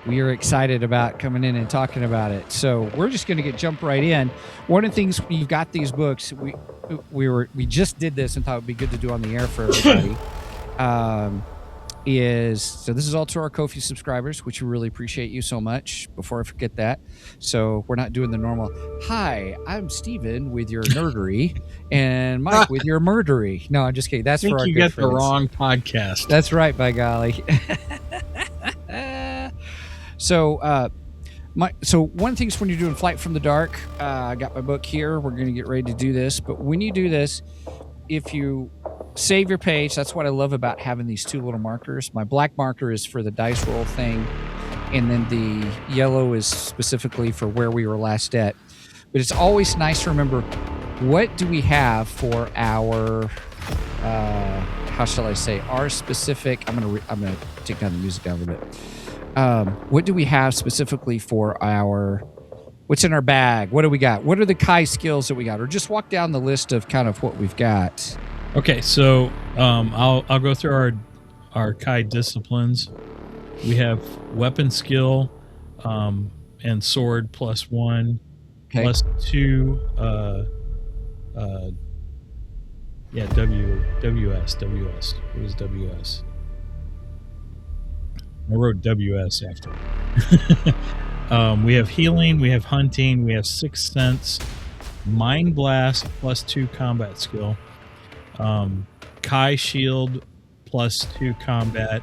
we are excited about coming in and talking about it. So we're just going to jump right in. One of the things, you've got these books. We just did this and thought it would be good to do on the air for everybody. So this is all to our Ko-fi subscribers, which we really appreciate you so much. Before I forget that, so we're not doing the normal. Hi, I'm Steven with your nerdery, and Mike with your murdery. No, I'm just kidding. That's for our you good get friends. the wrong podcast. That's right, by golly. So one of the things when you're doing Flight from the Dark, I got my book here. We're going to get ready to do this. But when you do this, if you save your page, that's what I love about having these two little markers. My black marker is for the dice roll thing, and then the yellow is specifically for where we were last at. But it's always nice to remember, what do we have for our, how shall I say, our specific, I'm gonna take down the music down a little bit. What do we have specifically for our, what's in our bag? What do we got? What are the Kai skills that we got? Or just walk down the list of kind of what we've got. Okay, so I'll go through our Kai disciplines. We have weapon skill and sword +1, Okay. +2. WS. What is WS? I wrote WS after. We have healing, we have hunting, we have sixth sense, mind blast +2 combat skill, Kai shield +2 combat,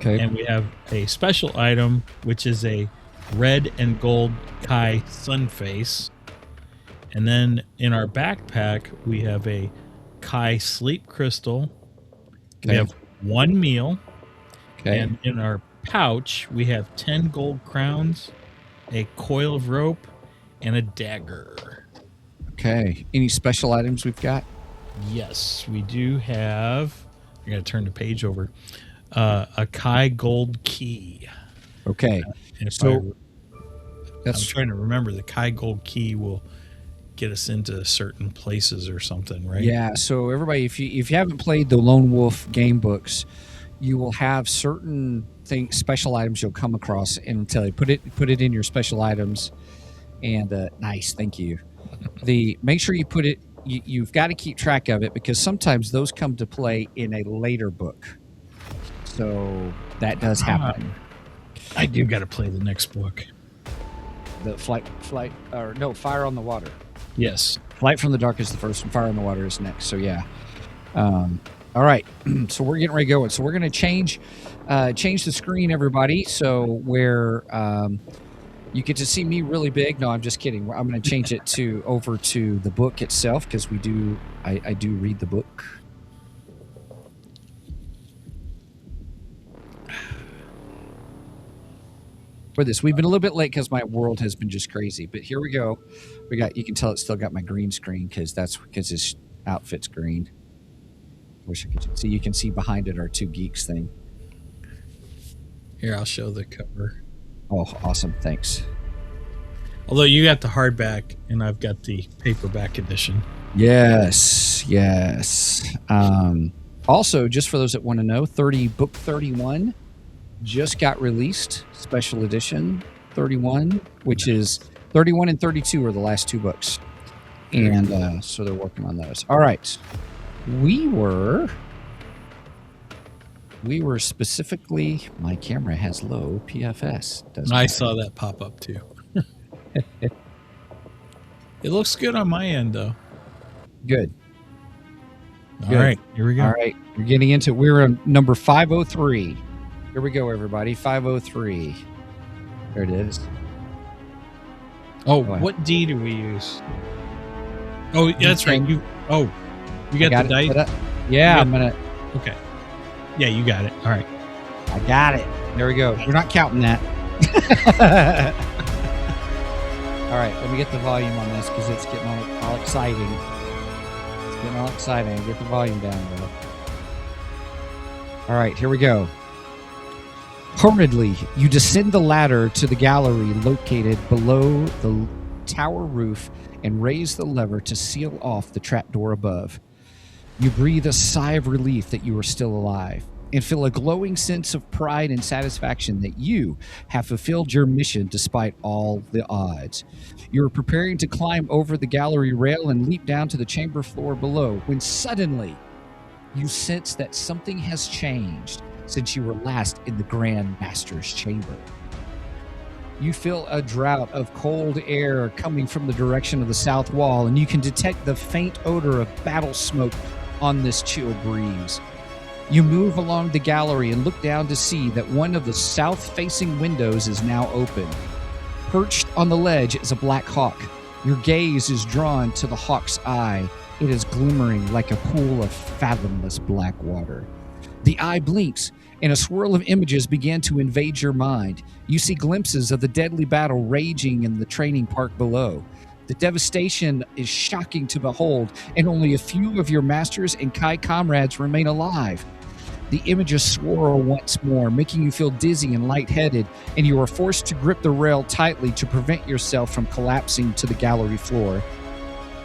Okay. and we have a special item which is a red and gold Kai sun face. And then in our backpack we have a Kai sleep crystal. Okay. We have 1 meal. Okay. And in our pouch, we have 10 gold crowns, a coil of rope, and a dagger. Okay. Any special items we've got? Yes, we do have. I got to turn the page over. A Kai gold key. Okay. And So I'm trying to remember, the Kai gold key will get us into certain places or something, right? Yeah. So everybody, if you haven't played the Lone Wolf game books, you will have certain special items you'll come across, and tell you put it in your special items. And nice, thank you. Make sure you put it. You've got to keep track of it, because sometimes those come to play in a later book. So that does happen. I do got to play the next book. The Fire on the Water. Yes. Flight from the Dark is the first one. Fire on the Water is next. So yeah. All right. So we're getting ready to go. So we're going to change the screen, everybody. So where you get to see me really big. No, I'm just kidding. I'm going to change it over to the book itself, because I do read the book. For this, we've been a little bit late because my world has been just crazy. But here we go. You can tell it's still got my green screen, because his outfit's green. Wish I could see. You can see behind it our two geeks thing. Here, I'll show the cover. Oh, awesome! Thanks. Although you got the hardback and I've got the paperback edition. Yes. Also, just for those that want to know, book 31 just got released, special edition 31, which is 31 and 32 are the last two books, and so they're working on those. All right. We were specifically, my camera has low PFS. I saw that pop up too. It looks good on my end, though. Good. All right, here we go. All right, we're getting into it. We're on number 503. Here we go, everybody. 503. There it is. Oh, what D do we use? Oh, that's right. You got the dice? Yeah, I'm going to. Okay. Yeah, you got it. All right. I got it. There we go. We're not counting that. All right, let me get the volume on this, because it's getting all exciting. It's getting all exciting. Get the volume down, though. All right, here we go. Hurriedly, you descend the ladder to the gallery located below the tower roof and raise the lever to seal off the trapdoor above. You breathe a sigh of relief that you are still alive. and feel a glowing sense of pride and satisfaction that you have fulfilled your mission despite all the odds. You're preparing to climb over the gallery rail and leap down to the chamber floor below when suddenly you sense that something has changed since you were last in the Grand Master's chamber. You feel a draught of cold air coming from the direction of the south wall, and you can detect the faint odor of battle smoke on this chill breeze. You move along the gallery and look down to see that one of the south-facing windows is now open. Perched on the ledge is a black hawk. Your gaze is drawn to the hawk's eye. It is glimmering like a pool of fathomless black water. The eye blinks, and a swirl of images begin to invade your mind. You see glimpses of the deadly battle raging in the training park below. The devastation is shocking to behold, and only a few of your masters and Kai comrades remain alive. The images swirl once more, making you feel dizzy and lightheaded, and you are forced to grip the rail tightly to prevent yourself from collapsing to the gallery floor.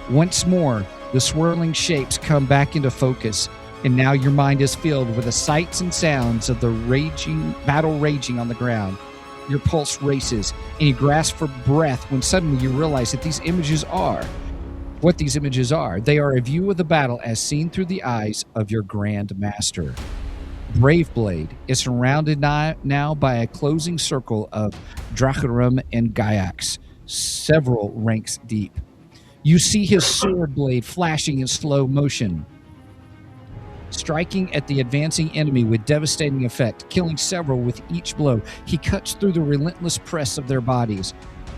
Once more, the swirling shapes come back into focus, and now your mind is filled with the sights and sounds of the battle raging on the ground. Your pulse races, and you grasp for breath when suddenly you realize that these images are what these images are. They are a view of the battle as seen through the eyes of your Grand Master. Braveblade is surrounded now by a closing circle of Dracharum and Gaiax, several ranks deep. You see his sword blade flashing in slow motion, striking at the advancing enemy with devastating effect, killing several with each blow. He cuts through the relentless press of their bodies.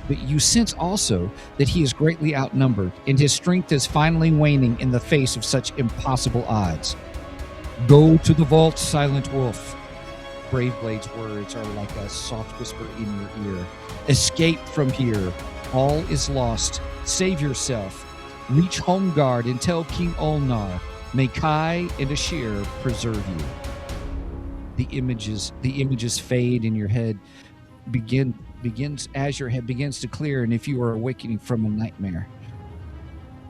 But you sense also that he is greatly outnumbered, and his strength is finally waning in the face of such impossible odds. Go to the vault, Silent Wolf. Braveblade's words are like a soft whisper in your ear. Escape from here. All is lost. Save yourself. Reach Homeguard and tell King Ulnar. May Kai and Ashir preserve you. The images fade in your head, begins as your head begins to clear, and if you are awakening from a nightmare.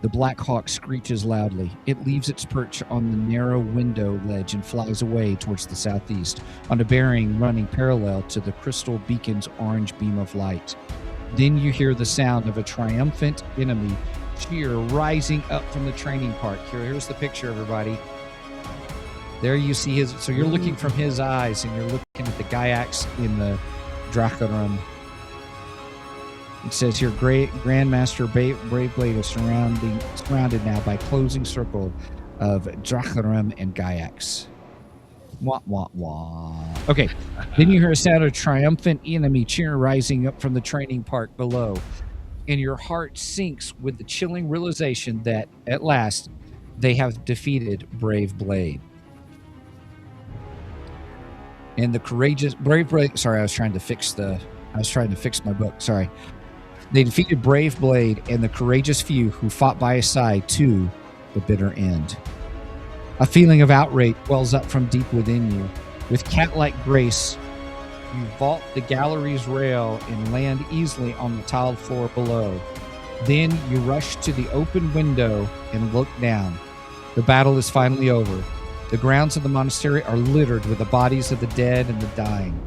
The Black Hawk screeches loudly. It leaves its perch on the narrow window ledge and flies away towards the southeast, on a bearing running parallel to the crystal beacon's orange beam of light. Then you hear the sound of a triumphant enemy cheer rising up from the training park. Here's the picture, everybody. There you see his. So you're looking from his eyes, and you're looking at the Gaiax in the Dracharum. It says here, Grandmaster Braveblade is surrounded now by closing circle of Dracharum and Gaiax. Wah, wah, wah. Okay, then you hear a sound of triumphant enemy cheer rising up from the training park below, and your heart sinks with the chilling realization that, at last, they have defeated Braveblade. And the courageous Braveblade. Sorry, I was trying to fix my book. Sorry. They defeated Braveblade and the courageous few who fought by his side to the bitter end. A feeling of outrage wells up from deep within you. With cat-like grace, you vault the gallery's rail and land easily on the tiled floor below. Then you rush to the open window and look down. The battle is finally over. The grounds of the monastery are littered with the bodies of the dead and the dying,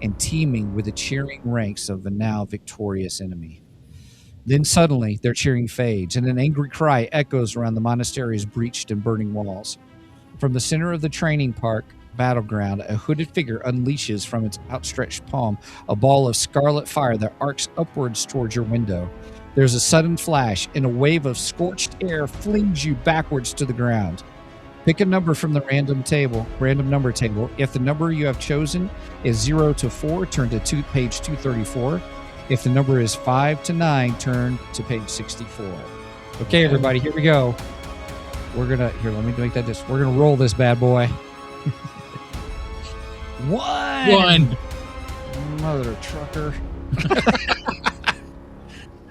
and teeming with the cheering ranks of the now victorious enemy. Then suddenly their cheering fades, and an angry cry echoes around the monastery's breached and burning walls. From the center of the training park battleground, a hooded figure unleashes from its outstretched palm a ball of scarlet fire that arcs upwards towards your window. There's a sudden flash, and a wave of scorched air flings you backwards to the ground. Pick a number from the random number table. If the number you have chosen is 0 to 4, turn to page 234. If the number is 5 to 9, turn to page 64. Okay, everybody, here we go. We're gonna let me make that. We're gonna roll this bad boy. One. Mother trucker.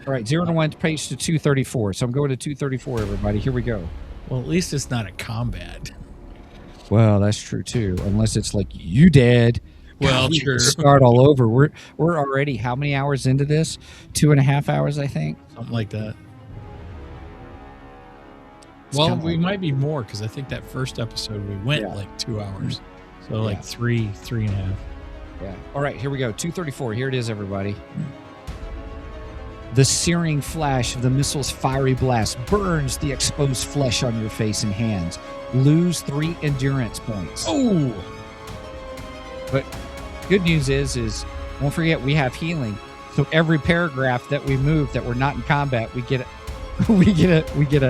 All right, 0 to 1, page to 234. So I'm going to 234, everybody. Here we go. Well, at least it's not a combat. Well, that's true too. Unless it's like you dead. Well, God, true. Start all over. We're already how many hours into this? 2.5 hours, I think. Something like that. It's well, kinda we like might be more because I think that first episode we went like 2 hours. So like Yeah. 3.5. Yeah. All right, here we go. 234. Here it is, everybody. The searing flash of the missile's fiery blast burns the exposed flesh on your face and hands. Lose 3 endurance points. Oh, But good news is don't forget we have healing. So every paragraph that we move that we're not in combat, we get a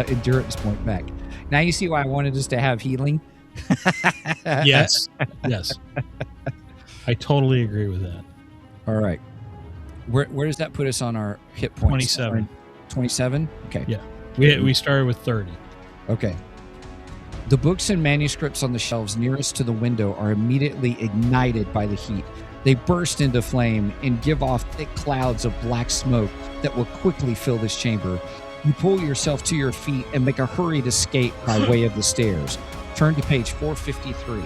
endurance point back. Now you see why I wanted us to have healing. yes, yes. I totally agree with that. All right. Where does that put us on our hit points? 27. 27? Okay. Yeah. We started with 30. Okay. The books and manuscripts on the shelves nearest to the window are immediately ignited by the heat. They burst into flame and give off thick clouds of black smoke that will quickly fill this chamber. You pull yourself to your feet and make a hurried escape by way of the stairs. Turn to page 453.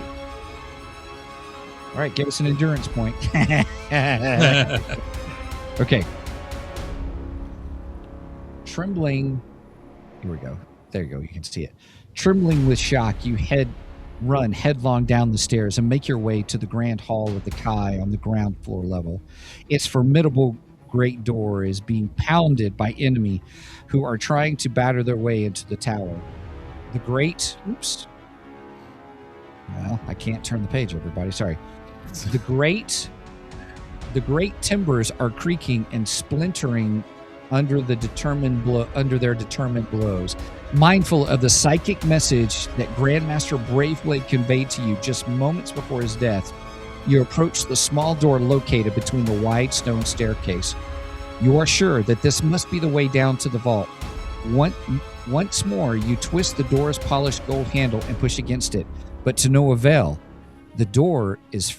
All right, give us an endurance point. Okay. Trembling. Here we go. There you go. You can see it. Trembling with shock, you run headlong down the stairs and make your way to the grand hall of the Kai on the ground floor level. Its formidable great door is being pounded by enemy who are trying to batter their way into the tower. The great... Oops. Well, I can't turn the page, everybody. Sorry. The great timbers are creaking and splintering under their determined blows. Mindful of the psychic message that Grandmaster Braveblade conveyed to you just moments before his death, you approach the small door located between the wide stone staircase. You are sure that this must be the way down to the vault. Once more, you twist the door's polished gold handle and push against it, but to no avail. The door is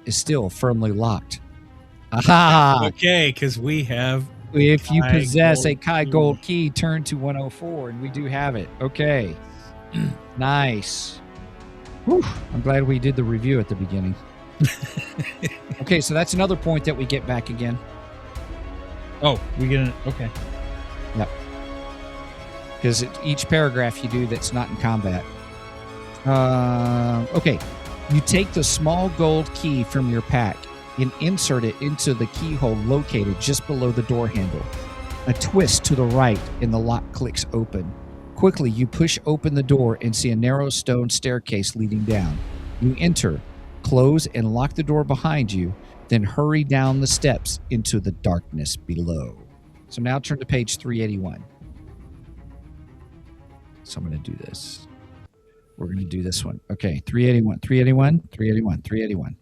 still firmly locked. Aha! Okay, because we have... If you Kai possess a Gold Kai key. Gold key, turn to 104, and we do have it. Okay. Nice. Whew. I'm glad we did the review at the beginning. Okay, so that's another point that we get back again. Oh, we get it. Okay. Because each paragraph you do that's not in combat. Okay. You take the small gold key from your pack and insert it into the keyhole located just below the door handle. A twist to the right and the lock clicks open. Quickly, you push open the door and see a narrow stone staircase leading down. You enter, close and lock the door behind you, then hurry down the steps into the darkness below. So now turn to page 381. So I'm going to do this. We're going to do this one. Okay, 381, 381, 381, 381.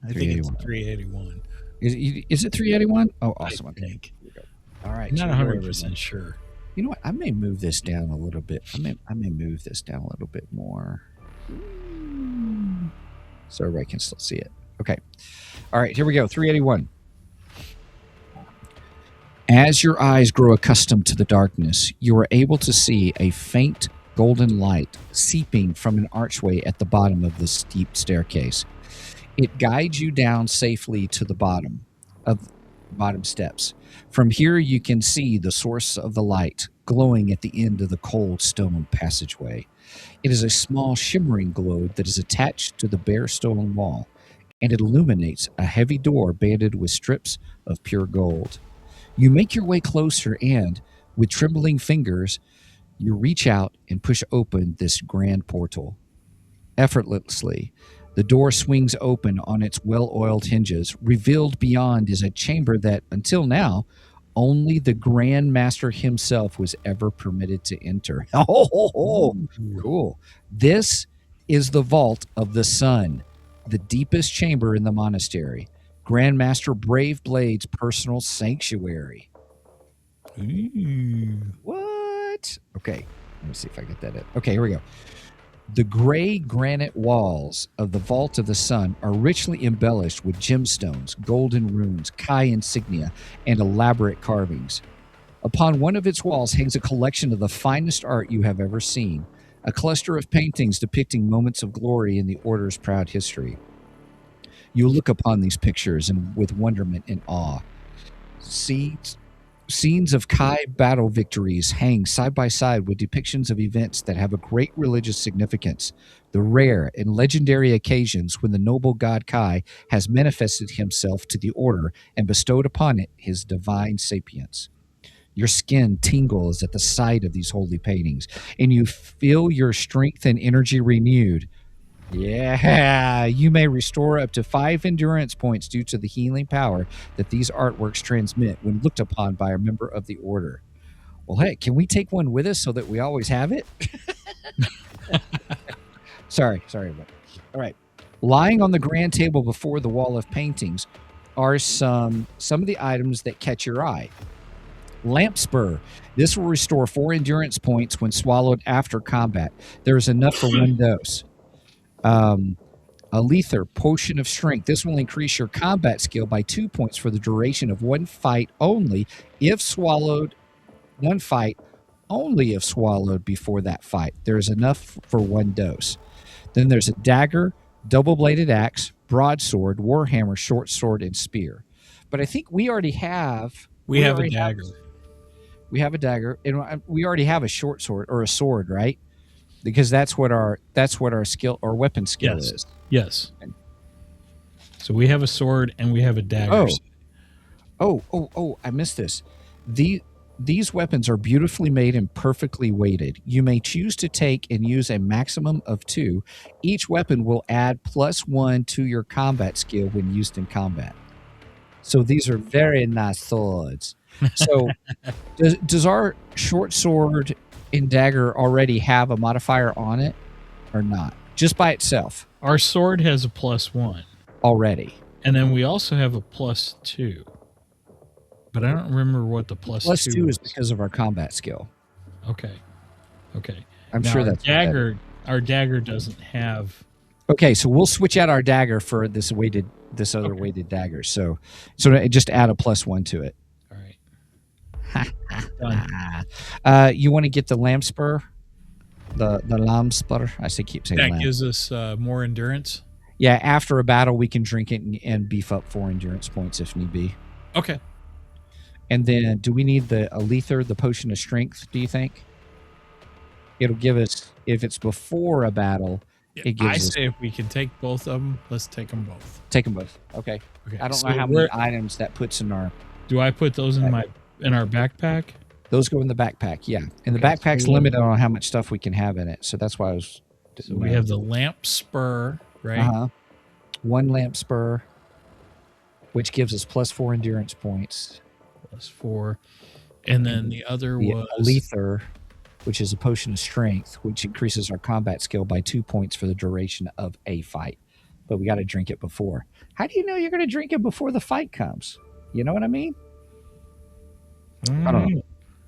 I think it's 381. Is it 381? Oh, awesome. I Okay. think. All right. I'm not so 100% sure. You know what? I may move this down a little bit. I may move this down a little bit more, so everybody can still see it. Okay. All right. Here we go. 381. As your eyes grow accustomed to the darkness, you are able to see a faint golden light seeping from an archway at the bottom of the steep staircase. It guides you down safely to the bottom steps. From here, you can see the source of the light glowing at the end of the cold stone passageway. It is a small shimmering globe that is attached to the bare stone wall, and it illuminates a heavy door banded with strips of pure gold. You make your way closer and, with trembling fingers, you reach out and push open this grand portal. Effortlessly, the door swings open on its well-oiled hinges. Revealed beyond is a chamber that, until now, only the Grand Master himself was ever permitted to enter. Oh, cool. This is the Vault of the Sun, the deepest chamber in the monastery. Grand Master Braveblade's personal sanctuary. Ooh. What? Okay, let me see if I get that in. Okay, here we go. The gray granite walls of the Vault of the Sun are richly embellished with gemstones, golden runes, Kai insignia, and elaborate carvings. Upon one of its walls hangs a collection of the finest art you have ever seen, a cluster of paintings depicting moments of glory in the Order's proud history. You look upon these pictures and with wonderment and awe. See Scenes of Kai battle victories hang side by side with depictions of events that have a great religious significance, the rare and legendary occasions when the noble god Kai has manifested himself to the order and bestowed upon it his divine sapience. Your skin tingles at the sight of these holy paintings, and you feel your strength and energy renewed. Yeah, you may restore up to 5 endurance points due to the healing power that these artworks transmit when looked upon by a member of the order. Well, hey, can we take one with us so that we always have it? Sorry. All right. Lying on the grand table before the wall of paintings are some of the items that catch your eye. Lamp Spur. This will restore 4 endurance points when swallowed after combat. There is enough for one dose. A Lether Potion of Strength. This will increase your combat skill by 2 points for the duration of one fight only if swallowed. One fight only if swallowed before that fight. There is enough for one dose. Then there's a dagger, double-bladed axe, broadsword, warhammer, short sword, and spear. But I think we already have. We have a dagger. We have a dagger, and we already have a short sword or a sword, right? Because that's what our skill or weapon skill is. Yes. So we have a sword and we have a dagger. Oh! I missed this. These weapons are beautifully made and perfectly weighted. You may choose to take and use a maximum of 2. Each weapon will add +1 to your combat skill when used in combat. So these are very nice swords. So does our short sword and dagger already have a modifier on it or not? Just by itself? Our sword has a +1 already. And then we also have a +2. But I don't remember what the +2 is because of our combat skill. Okay. I'm sure that's our dagger doesn't have. Okay, so we'll switch out our dagger for this other weighted dagger. So just add a +1 to it. All right. Done. You want to get the lamp spur? The lamp spur? Keep saying that lamp. Gives us more endurance. Yeah, after a battle we can drink it and beef up 4 endurance points if need be. Okay. And then do we need the Lether, the Potion of Strength, do you think? It'll give us, if it's before a battle, it gives us... I say if we can take both of them, let's take them both. Take them both. Okay. I don't know how many items that puts in our... Do I put those in our backpack? Those go in the backpack, yeah. And the backpack's limited on how much stuff we can have in it. So that's why I was... So we have the lamp spur, right? Uh-huh. 1 lamp spur, which gives us +4 endurance points. +4. And then the other was... Lether, which is a Potion of Strength, which increases our combat skill by 2 points for the duration of a fight. But we got to drink it before. How do you know you're going to drink it before the fight comes? You know what I mean? I don't know.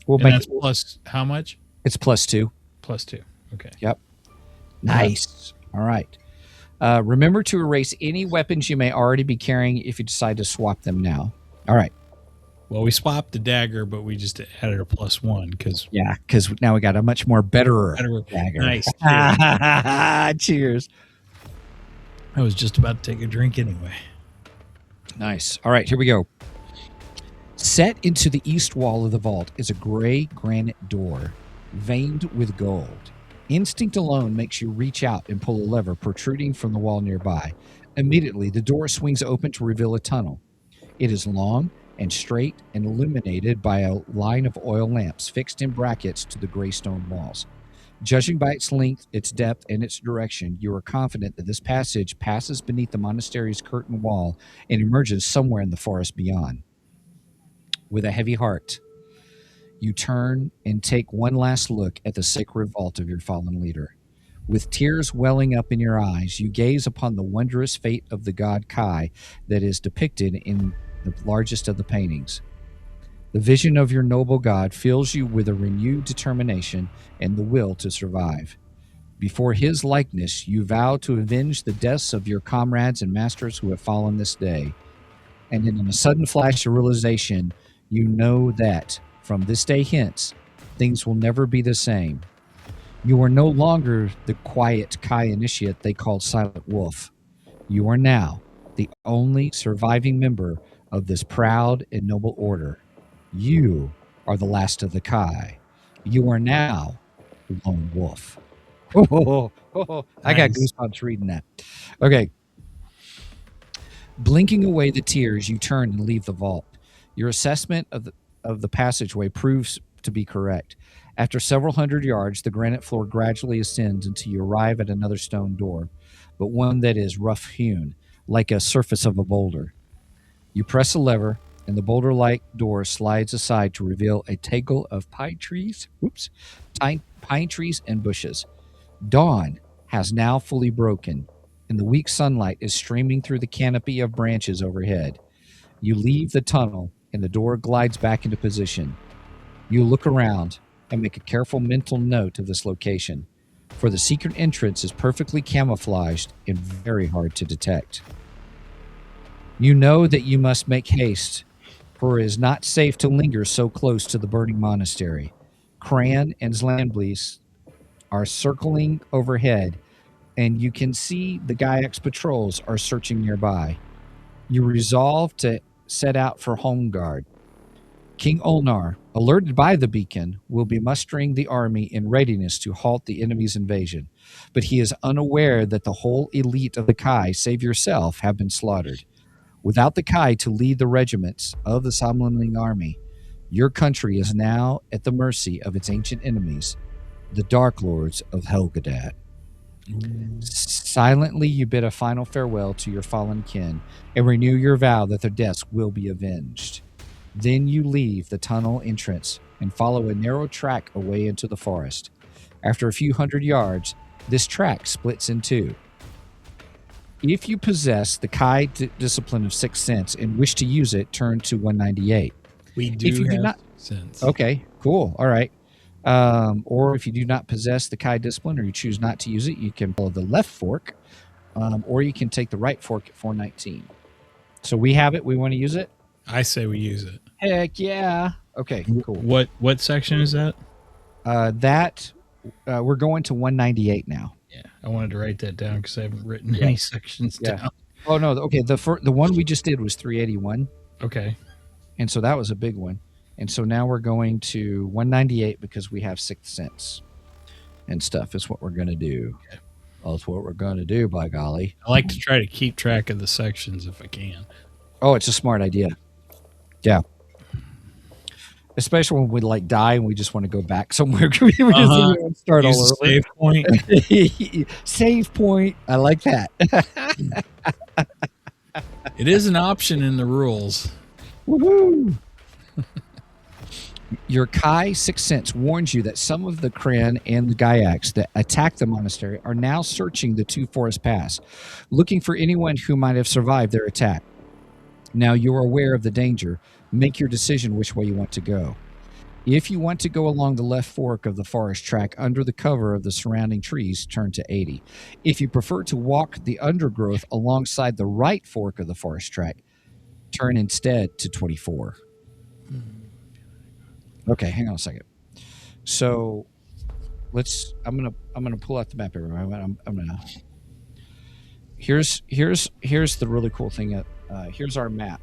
We'll make it plus how much? It's +2. +2. Okay. Yep. Nice. All right. Remember to erase any weapons you may already be carrying if you decide to swap them now. All right. Well, we swapped the dagger, but we just added a +1 because now we got a much more better dagger. Nice. Cheers. I was just about to take a drink anyway. Nice. All right, here we go. Set into the east wall of the vault is a gray granite door, veined with gold. Instinct alone makes you reach out and pull a lever protruding from the wall nearby. Immediately, the door swings open to reveal a tunnel. It is long and straight and illuminated by a line of oil lamps fixed in brackets to the gray stone walls. Judging by its length, its depth, and its direction, you are confident that this passage passes beneath the monastery's curtain wall and emerges somewhere in the forest beyond. With a heavy heart, you turn and take one last look at the sacred vault of your fallen leader. With tears welling up in your eyes, you gaze upon the wondrous fate of the god Kai that is depicted in the largest of the paintings. The vision of your noble god fills you with a renewed determination and the will to survive. Before his likeness, you vow to avenge the deaths of your comrades and masters who have fallen this day. And in a sudden flash of realization, you know that, from this day hence, things will never be the same. You are no longer the quiet Kai initiate they called Silent Wolf. You are now the only surviving member of this proud and noble order. You are the last of the Kai. You are now Lone Wolf. I got Nice. goosebumps reading that. Okay. Blinking away the tears, you turn and leave the vault. Your assessment of the passageway proves to be correct. After several hundred yards, the granite floor gradually ascends until you arrive at another stone door, but one that is rough hewn, like a surface of a boulder. You press a lever, and the boulder-like door slides aside to reveal a tangle of pine trees. Pine trees and bushes. Dawn has now fully broken, and the weak sunlight is streaming through the canopy of branches overhead. You leave the tunnel, and the door glides back into position. You look around and make a careful mental note of this location, for the secret entrance is perfectly camouflaged and very hard to detect. You know that you must make haste, for it is not safe to linger so close to the burning monastery. Cran and Zlanblees are circling overhead, and you can see the Gaiax patrols are searching nearby. You resolve to set out for Holmgard. King Olnar, alerted by the beacon, will be mustering the army in readiness to halt the enemy's invasion, but he is unaware that the whole elite of the Kai, save yourself, have been slaughtered. Without the Kai to lead the regiments of the Somnolling army, your country is now at the mercy of its ancient enemies, the Dark Lords of Helgadath. Silently, you bid a final farewell to your fallen kin and renew your vow that their deaths will be avenged. Then you leave the tunnel entrance and follow a narrow track away into the forest. After a few hundred yards, this track splits in two. If you possess the Kai discipline of Sixth Sense and wish to use it, turn to 198. We do If you do have not- sense. Okay, cool. All right. Or if you do not possess the Kai discipline or you choose not to use it, you can follow the left fork, or you can take the right fork at 419. So we have it. We want to use it. I say we use it. Heck yeah. Okay, cool. What section is that? We're going to 198 now. Yeah, I wanted to write that down because I haven't written Yeah. any sections Yeah. down. Oh no. Okay. The one we just did was 381, Okay. and so that was a big one. And so now we're going to 198 because we have Sixth Sense and stuff. Is what we're going to do. Okay. Well, that's what we're going to do. By golly. I like to try to keep track of the sections if I can. Oh, it's a smart idea. Yeah. Especially when we like die and we just want to go back somewhere. We just want to start Use all the over. save point. Save point. I like that. It is an option in the rules. Woohoo! Your Kai Sixth Sense warns you that some of the Kran and the Gaiax that attacked the monastery are now searching the Two Forest Pass, looking for anyone who might have survived their attack. Now you are aware of the danger. Make your decision which way you want to go. If you want to go along the left fork of the forest track under the cover of the surrounding trees, turn to 80. If you prefer to walk the undergrowth alongside the right fork of the forest track, turn instead to 24. Okay, hang on a second. So I'm gonna pull out the map here. I'm gonna. Here's the really cool thing. Here's our map.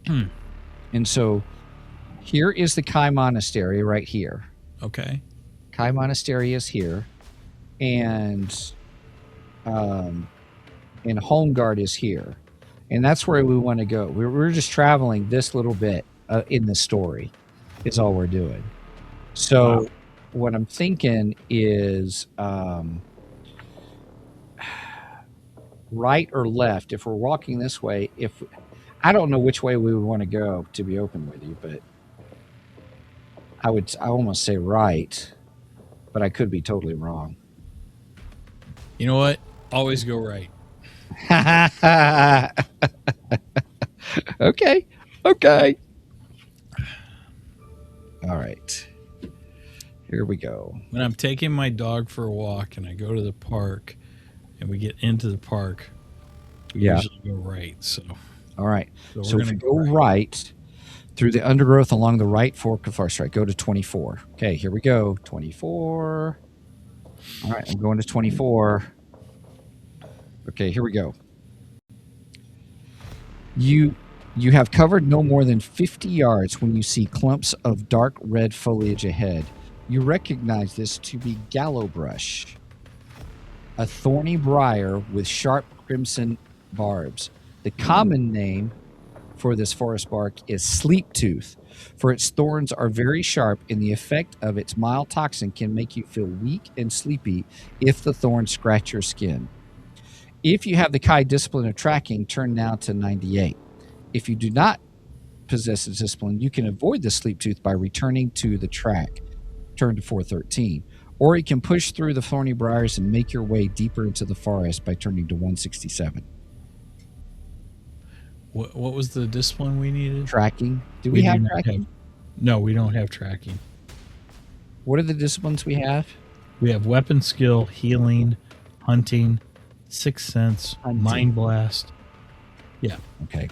And so here is the Kai Monastery right here. Okay. Kai Monastery is here, and Holmgard is here, and that's where we want to go. We're just traveling this little bit in the story, is all we're doing. So, Wow. What I'm thinking is right or left. If we're walking this way, I don't know which way we would want to go, to be open with you, but I almost say right, but I could be totally wrong. You know what? Always go right. Okay. All right. Here we go. When I'm taking my dog for a walk and I go to the park and we get into the park, we Yeah. usually go right. So All right. we're So if gonna you go right through the undergrowth along the right fork of Forest Track, go to 24. Okay, here we go. 24. All right, I'm going to 24. Okay, here we go. You have covered no more than 50 yards when you see clumps of dark red foliage ahead. You recognize this to be gallow brush, a thorny briar with sharp crimson barbs. The common name for this forest bark is sleep tooth, for its thorns are very sharp, and the effect of its mild toxin can make you feel weak and sleepy if the thorns scratch your skin. If you have the Kai discipline of tracking, turn now to 98. If you do not possess the discipline, you can avoid the sleep tooth by returning to the track. Turn to 413. Or you can push through the thorny briars and make your way deeper into the forest by turning to 167. What was the discipline we needed? Tracking. Do we have do not tracking? No, we don't have tracking. What are the disciplines we have? We have weapon skill, healing, hunting, sixth sense, Hunting. mind blast. Yeah. Okay.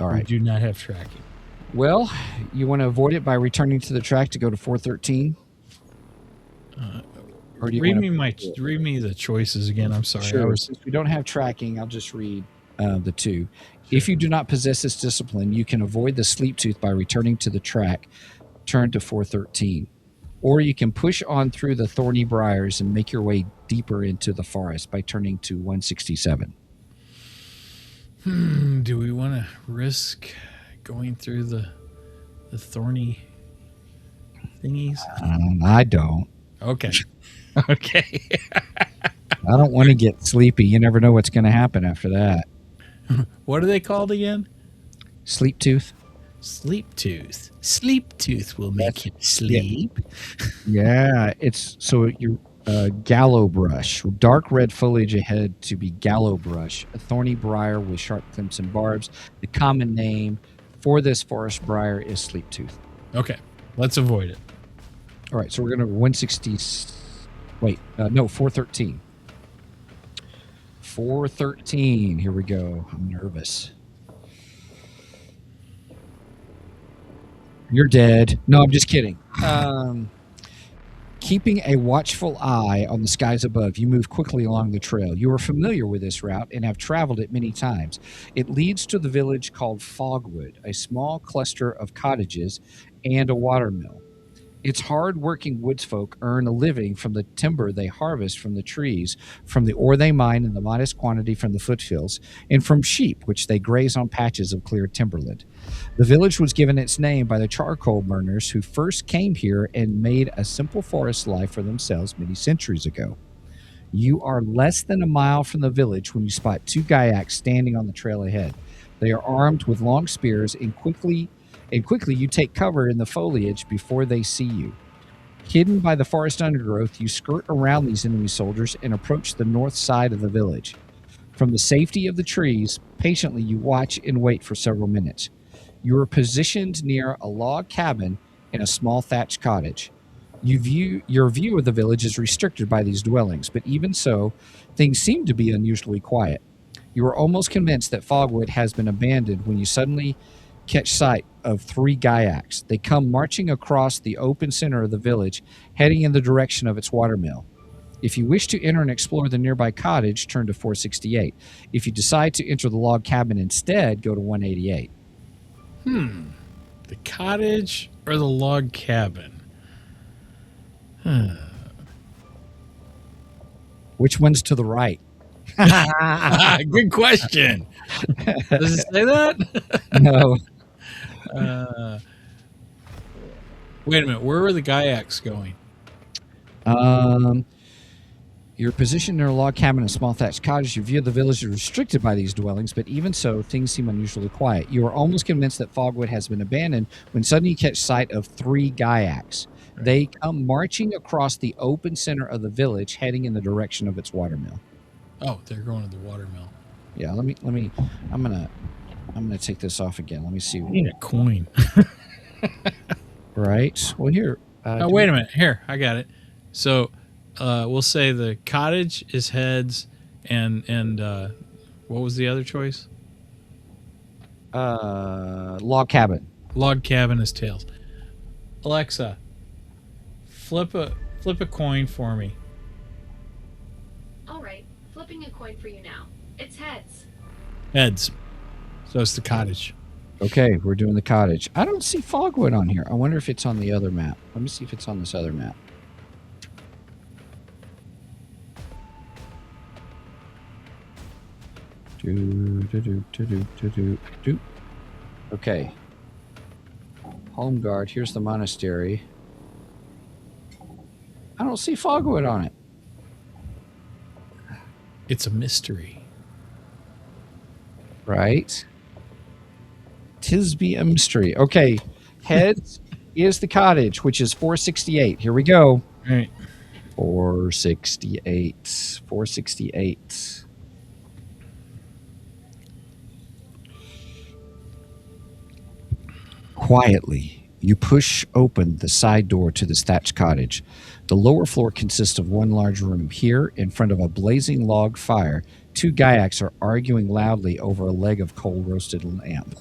All right. We do not have tracking. Well, you want to avoid it by returning to the track to go to 413? Or do you Read wanna- me the choices again. I'm sorry. Sure. Since we don't have tracking, I'll just read the two. If you do not possess this discipline, you can avoid the sleep tooth by returning to the track. Turn to 413. Or you can push on through the thorny briars and make your way deeper into the forest by turning to 167. Do we want to risk going through the thorny thingies? I don't. Okay. Okay. I don't want to get sleepy. You never know what's going to happen after that. What are they called again? Sleep tooth? Sleep tooth. Sleep tooth will make him sleep. Yeah, it's so your gallow brush, dark red foliage ahead to be gallow brush, a thorny briar with sharp crimson barbs. The common name for this forest briar is sleep tooth. Okay, let's avoid it. All right, so we're going to 160. Wait, no, 413. 413. Here we go. I'm nervous. You're dead. No, I'm just kidding. Keeping a watchful eye on the skies above, you move quickly along the trail. You are familiar with this route and have traveled it many times. It leads to the village called Fogwood, a small cluster of cottages and a watermill. Its hard-working woodsfolk earn a living from the timber they harvest from the trees, from the ore they mine in the modest quantity from the foothills, and from sheep, which they graze on patches of clear timberland. The village was given its name by the charcoal burners who first came here and made a simple forest life for themselves many centuries ago. You are less than a mile from the village when you spot two Gaiaks standing on the trail ahead. They are armed with long spears and quickly you take cover in the foliage before they see you. Hidden by the forest undergrowth, you skirt around these enemy soldiers and approach the north side of the village. From the safety of the trees, patiently you watch and wait for several minutes. You are positioned near a log cabin in a small thatched cottage. Your view of the village is restricted by these dwellings, but even so, things seem to be unusually quiet. You are almost convinced that Fogwood has been abandoned when you suddenly catch sight of three Gaiaks. They come marching across the open center of the village, heading in the direction of its watermill. If you wish to enter and explore the nearby cottage, turn to 468. If you decide to enter the log cabin instead, go to 188. The cottage or the log cabin? Which one's to the right? Good question. Does it say that? No. Wait a minute. Where are the Gaiaks going? Your position near a log cabin and a small thatched cottage, your view of the village is restricted by these dwellings, but even so, things seem unusually quiet. You are almost convinced that Fogwood has been abandoned when suddenly you catch sight of three Gaiaks. Right. They come marching across the open center of the village, heading in the direction of its watermill. Oh, they're going to the watermill. Yeah, I'm gonna take this off again. Let me see. I need a coin. Right. Well, here. Wait a minute. Here, I got it. So, we'll say the cottage is heads, and what was the other choice? Log cabin. Log cabin is tails. Alexa, flip a coin for me. All right, flipping a coin for you now. It's heads. Heads. So it's the cottage. Okay, we're doing the cottage. I don't see Fogwood on here. I wonder if it's on the other map. Let me see if it's on this other map. Okay. Home guard. Here's the monastery. I don't see Fogwood on it. It's a mystery. Right. Tisby a mystery. Okay. Heads is the cottage, which is 468. Here we go. All right. 468. 468. Quietly, you push open the side door to this thatched cottage. The lower floor consists of one large room. Here, in front of a blazing log fire, two Gaiacs are arguing loudly over a leg of cold-roasted lamb.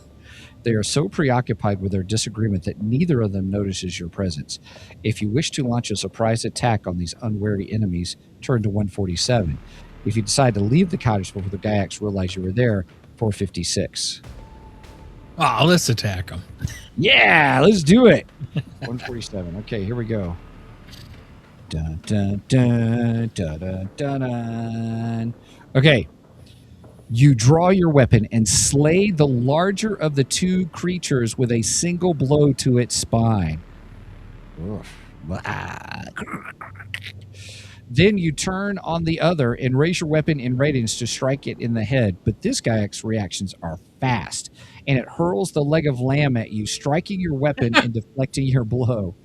They are so preoccupied with their disagreement that neither of them notices your presence. If you wish to launch a surprise attack on these unwary enemies, turn to 147. If you decide to leave the cottage before the Gaiacs realize you were there, 456. Oh, let's attack them. Yeah, let's do it. 147. Okay, here we go. Dun, dun, dun, dun, dun, dun, dun. Okay. You draw your weapon and slay the larger of the two creatures with a single blow to its spine. Then you turn on the other and raise your weapon in readiness to strike it in the head. But this Gaiac's reactions are fast, and it hurls the leg of lamb at you, striking your weapon and deflecting your blow.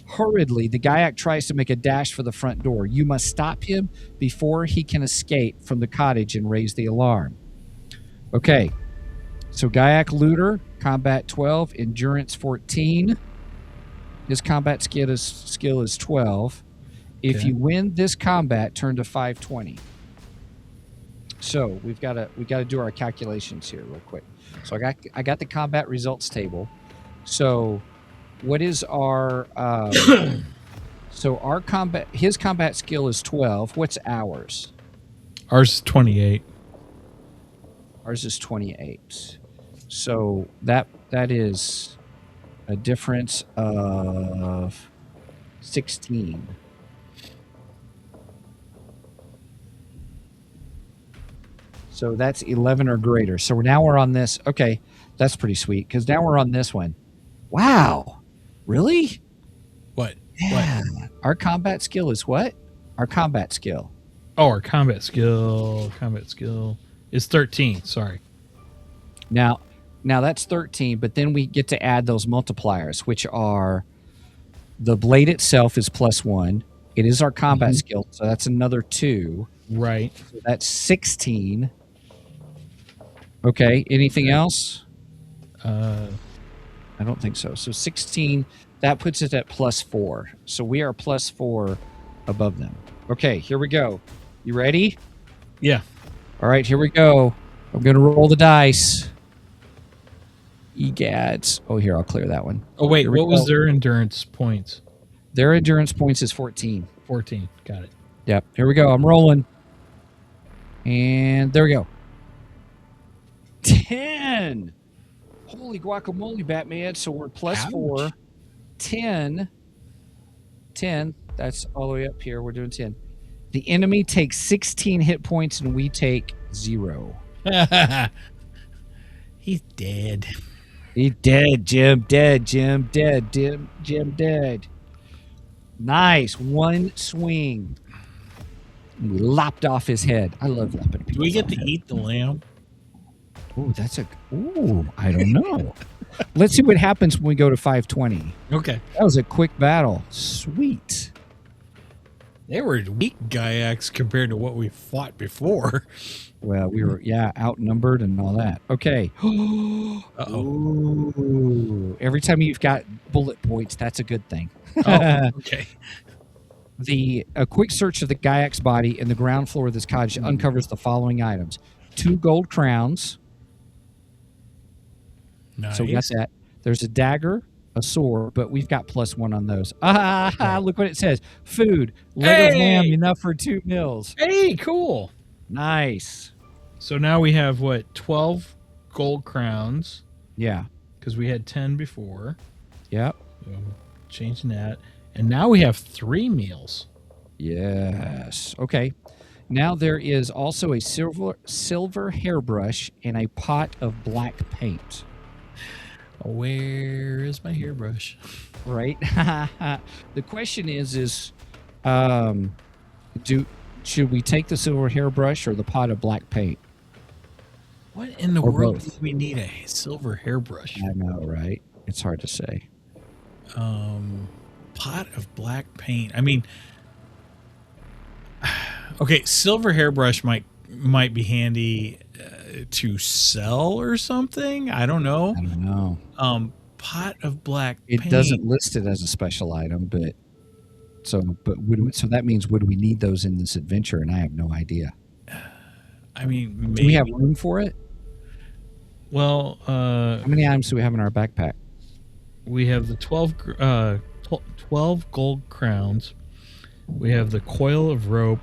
Hurriedly, the Gaiac tries to make a dash for the front door. You must stop him before he can escape from the cottage and raise the alarm. Okay, so Gaiac Looter, combat 12, endurance 14. His combat skill is 12. If Okay. you win this combat, turn to 520. So we got to do our calculations here real quick. So I got the combat results table. So what is our so our combat, his combat skill is 12. What's ours? Ours is 28. Ours is 28. So that is a difference of 16. So that's 11 or greater. So now we're on this. Okay, that's pretty sweet because now we're on this one. Wow. Really? What? Yeah. Our combat skill is what? Our combat skill. Oh, our combat skill is 13. Sorry. Now that's 13, but then we get to add those multipliers, which are the blade itself is +1. It is our combat skill, so that's another 2. Right. So that's 16. Okay, anything else? I don't think so. So 16, that puts it at +4. So we are +4 above them. Okay, here we go. You ready? Yeah. All right, here we go. I'm going to roll the dice. Egads. Oh, here, I'll clear that one. Oh, wait. Here we What was go. their endurance points? Their endurance points is 14. 14. Got it. Yep, here we go. I'm rolling. And there we go. 10. Holy guacamole, Batman. So we're +4. Ouch. 10. 10. That's all the way up here. We're doing 10. The enemy takes 16 hit points and we take 0. He's dead. He's dead, Jim. Dead, Jim. Dead, Jim. Dead. Nice. One swing. We lopped off his head. I love lopping. Do we get to eat the lamb? Ooh, I don't know. Let's see what happens when we go to 520. Okay. That was a quick battle. Sweet. They were weak Gaiacs compared to what we fought before. Well, we were, outnumbered and all that. Okay. Uh-oh. Ooh. Every time you've got bullet points, that's a good thing. Oh, okay. A quick search of the Gaiac's body and the ground floor of this cottage uncovers the following items. 2 gold crowns. Nice. So we got that. There's a dagger, a sword, but we've got +1 on those. Look what it says. Food. Leg of lamb, enough for 2 meals. Hey, cool. Nice. So now we have, 12 gold crowns. Yeah. because we had 10 before. Yep. So changing that. And now we have 3 meals. Yes. Okay. Now there is also a silver hairbrush and a pot of black paint. Where is my hairbrush? Right. The question is, should we take the silver hairbrush or the pot of black paint? What in the Or world both. do we need a silver hairbrush? I know, right? It's hard to say. Pot of black paint. I mean, okay, silver hairbrush might be handy to sell or something. I don't know. I don't know. Pot of black It paint. doesn't list it as a special item, but so that means would we need those in this adventure? And I have no idea. I mean, maybe. Do we have room for it? Well, How many items do we have in our backpack? we have the 12 gold crowns. We have the coil of rope,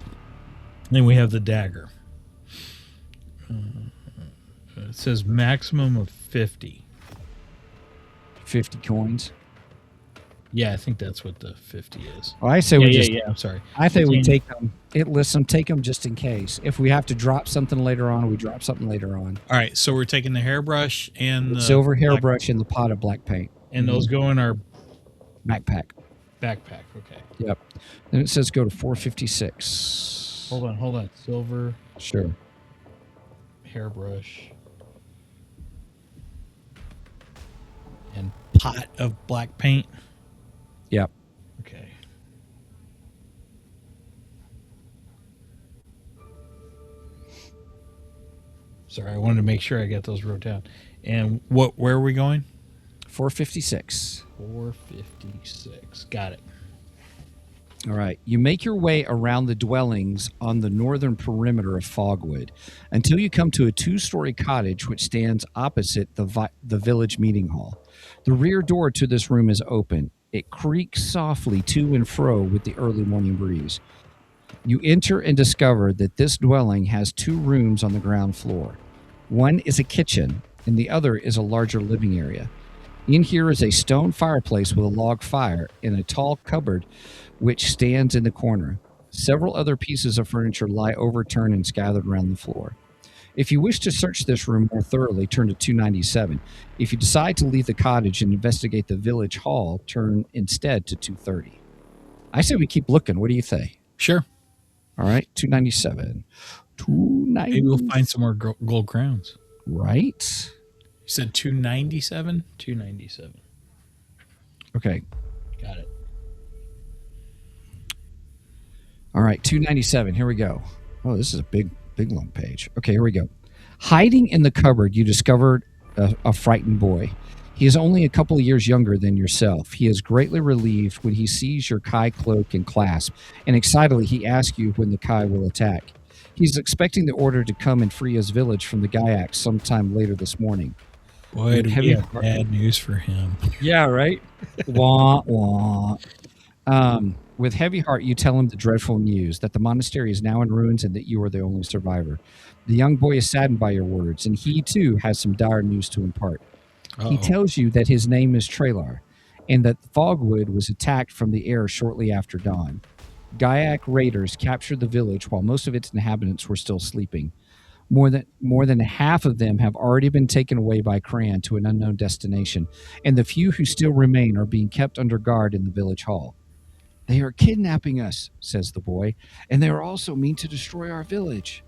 and we have the dagger. It says maximum of 50. 50 coins. Yeah, I think that's what the 50 is. Well, I say we just. I'm sorry. I think we 15. take them. It lists them. Take them just in case. If we have to drop something later on, we drop something later on. All right, so we're taking the hairbrush and the Silver black- hairbrush and the pot of black paint. and those go in our Backpack. backpack. Okay. Yep. Then it says go to 456. Hold on. Silver Sure. hairbrush and pot of black paint. Yep. Okay. Sorry, I wanted to make sure I got those wrote down. And where are we going? 456. 456. Got it. All right. You make your way around the dwellings on the northern perimeter of Fogwood until you come to a 2-story cottage which stands opposite the village meeting hall. The rear door to this room is open. It creaks softly to and fro with the early morning breeze. You enter and discover that this dwelling has 2 rooms on the ground floor. One is a kitchen, and the other is a larger living area. In here is a stone fireplace with a log fire and a tall cupboard which stands in the corner. Several other pieces of furniture lie overturned and scattered around the floor. If you wish to search this room more thoroughly, turn to 297. If you decide to leave the cottage and investigate the village hall, turn instead to 230. I say we keep looking. What do you say? Sure. All right, 297. 290. Maybe we'll find some more gold crowns. Right? You said 297? 297. Okay. Got it. All right, 297. Here we go. Oh, this is a big long page. Okay, here we go. Hiding in the cupboard, you discovered a frightened boy. He is only a couple of years younger than yourself. He is greatly relieved when he sees your Kai cloak and clasp, and excitedly he asks you when the Kai will attack. He's expecting the order to come and free his village from the Gaiacs sometime later this morning. Boy, do Heavy we have heart- bad news for him. Yeah, right? Wah, wah. With heavy heart, you tell him the dreadful news that the monastery is now in ruins and that you are the only survivor. The young boy is saddened by your words, and he too has some dire news to impart. He Uh-oh. tells you that his name is Tralar, and that Fogwood was attacked from the air shortly after dawn. Gaiac raiders captured the village while most of its inhabitants were still sleeping. More than half of them have already been taken away by Cran to an unknown destination, and the few who still remain are being kept under guard in the village hall. They are kidnapping us, says the boy, and they are also mean to destroy our village.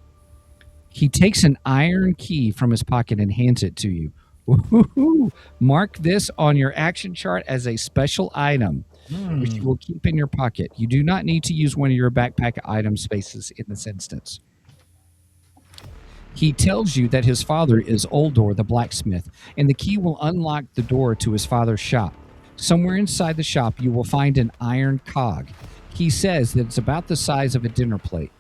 He takes an iron key from his pocket and hands it to you. Woo-hoo-hoo. Mark this on your action chart as a special item, which you will keep in your pocket. You do not need to use one of your backpack item spaces in this instance. He tells you that his father is Uldor the blacksmith, and the key will unlock the door to his father's shop. Somewhere inside the shop, you will find an iron cog. He says that it's about the size of a dinner plate.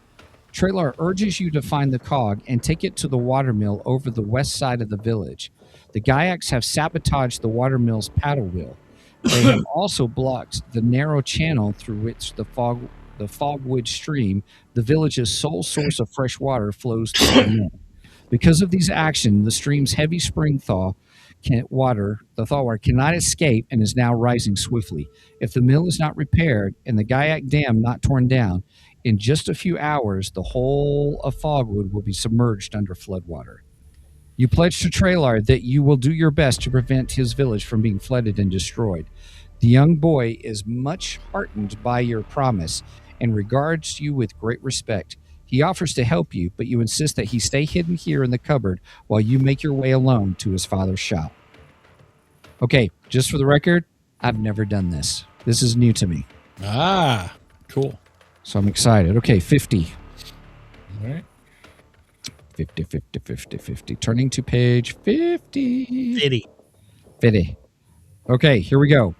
Tralar urges you to find the cog and take it to the watermill over the west side of the village. The Gaiacs have sabotaged the watermill's paddle wheel. They have also blocked the narrow channel through which the Fogwood stream, the village's sole source of fresh water, flows through the mill. Because of these actions, the stream's heavy spring thaw the thaw water cannot escape and is now rising swiftly. If the mill is not repaired and the Gaiac Dam not torn down, in just a few hours, the whole of Fogwood will be submerged under floodwater. You pledge to Tralar that you will do your best to prevent his village from being flooded and destroyed. The young boy is much heartened by your promise and regards you with great respect. He offers to help you, but you insist that he stay hidden here in the cupboard while you make your way alone to his father's shop. Okay, just for the record, I've never done this. This is new to me, Ah, cool. so I'm excited. Okay, 50. All right. 50, 50, 50, 50. Turning to page 50. 50. 50. Okay, here we go.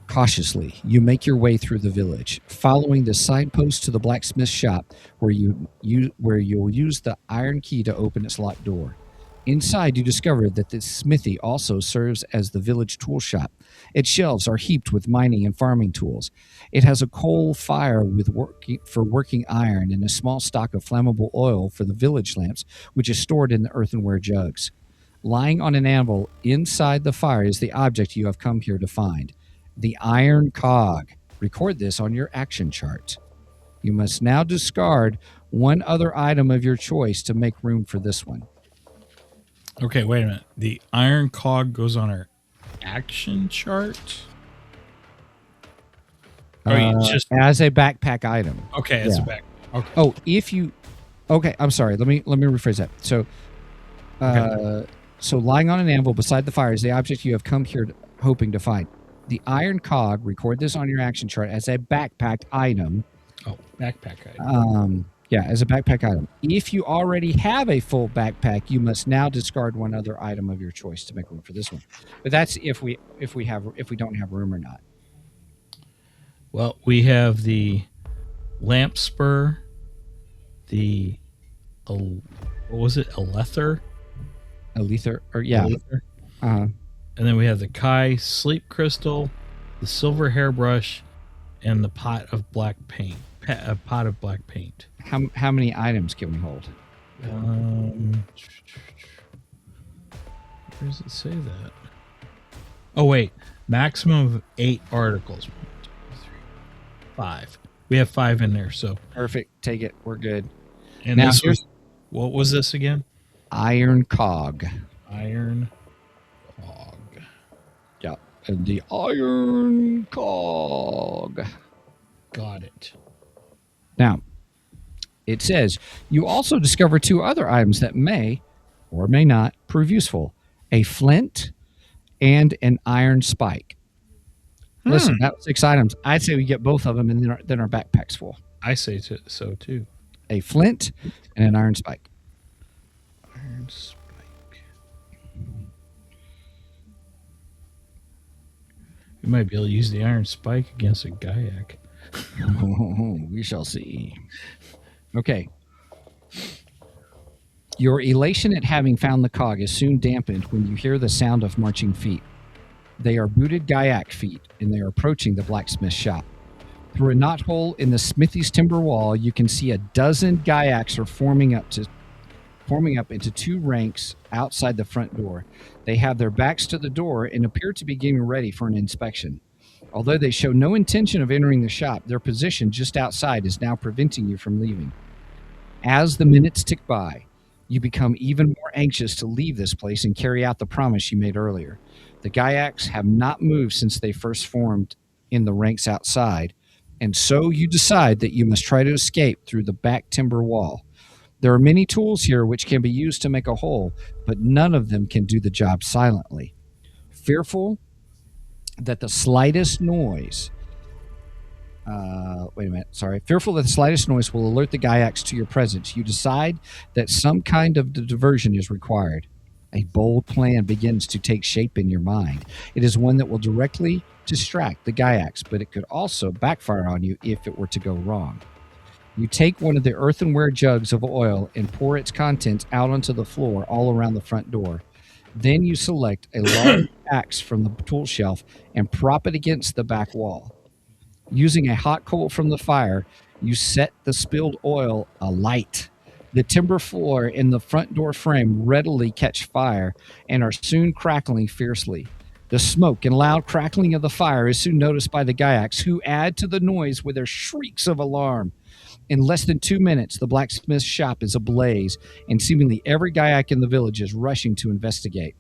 Cautiously, you make your way through the village, following the signpost to the blacksmith's shop, where you'll use the iron key to open its locked door. Inside, you discover that the smithy also serves as the village tool shop. Its shelves are heaped with mining and farming tools. It has a coal fire for working iron and a small stock of flammable oil for the village lamps, which is stored in the earthenware jugs. Lying on an anvil inside the fire is the object you have come here to find. The iron cog. Record this on your action chart. You must now discard one other item of your choice to make room for this one. Okay, wait a minute. The iron cog goes on our action chart? Just as a backpack item. okay, it's yeah. a back. Okay. Oh, if you okay, I'm sorry. Let me rephrase that. So so lying on an anvil beside the fire is the object you have come here hoping to find. The iron cog, record this on your action chart as a backpack item. Oh, backpack item. As a backpack item. If you already have a full backpack, you must now discard one other item of your choice to make room for this one. But that's if we don't have room or not. Well, we have the lamp spur, the what was it? Alether? Alether, or yeah. Alether. Uh-huh. And then we have the Kai sleep crystal, the silver hairbrush, and the pot of black paint. A pot of black paint. How many items can we hold? Where does it say that? Oh wait, maximum of 8 articles. 1, 2, 3, 5. We have 5 in there, so Perfect. Take it. We're good. and Now this here's- was, what was this again? Iron cog. Iron cog. Yeah. And the iron cog. Got it. Now, it says you also discover 2 other items that may or may not prove useful: a flint and an iron spike. Listen, that was 6 items. I'd say we get both of them, and then our backpack's full. I say so too. A flint and an iron spike. Iron spike. We might be able to use the iron spike against a Gaiac. We shall see. Okay. Your elation at having found the cog is soon dampened when you hear the sound of marching feet. They are booted Gaiac feet, and they are approaching the blacksmith's shop. Through a knothole in the smithy's timber wall, you can see a dozen Gaiacs are forming up into 2 ranks outside the front door. They have their backs to the door and appear to be getting ready for an inspection. Although they show no intention of entering the shop, their position just outside is now preventing you from leaving. As the minutes tick by, you become even more anxious to leave this place and carry out the promise you made earlier. The Gaiacs have not moved since they first formed in the ranks outside, and so you decide that you must try to escape through the back timber wall. There are many tools here which can be used to make a hole, but none of them can do the job silently. Fearful that the slightest noise Fearful that the slightest noise will alert the Gaiacs to your presence, you decide that some kind of diversion is required. A bold plan begins to take shape in your mind. It is one that will directly distract the Gaiacs, but it could also backfire on you if it were to go wrong. You take one of the earthenware jugs of oil and pour its contents out onto the floor all around the front door. Then you select a large axe from the tool shelf and prop it against the back wall. Using a hot coal from the fire, you set the spilled oil alight. The timber floor and the front door frame readily catch fire and are soon crackling fiercely. The smoke and loud crackling of the fire is soon noticed by the Gaiacs, who add to the noise with their shrieks of alarm. In less than 2 minutes, the blacksmith's shop is ablaze, and seemingly every Gaiac in the village is rushing to investigate.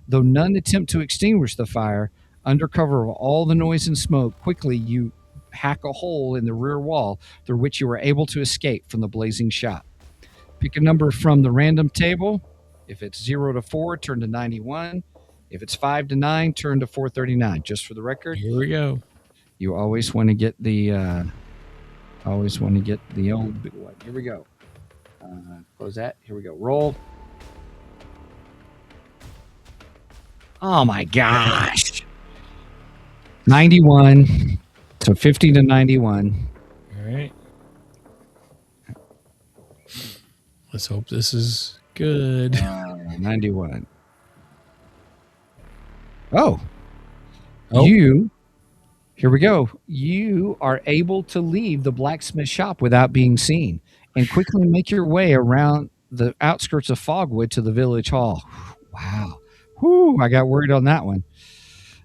Though none attempt to extinguish the fire, under cover of all the noise and smoke, quickly you hack a hole in the rear wall through which you are able to escape from the blazing shop. Pick a number from the random table. If it's 0 to 4, turn to 91. If it's 5 to 9, turn to 439. Just for the record, Here we go. you always want to get the old big one. Here we go. Close that. Here we go. Roll. Oh my gosh. 91. So 50 to 91. All right. Let's hope this is good. 91. Oh. Oh. Here we go. You are able to leave the blacksmith shop without being seen and quickly make your way around the outskirts of Fogwood to the village hall. Wow. Whew, I got worried on that one.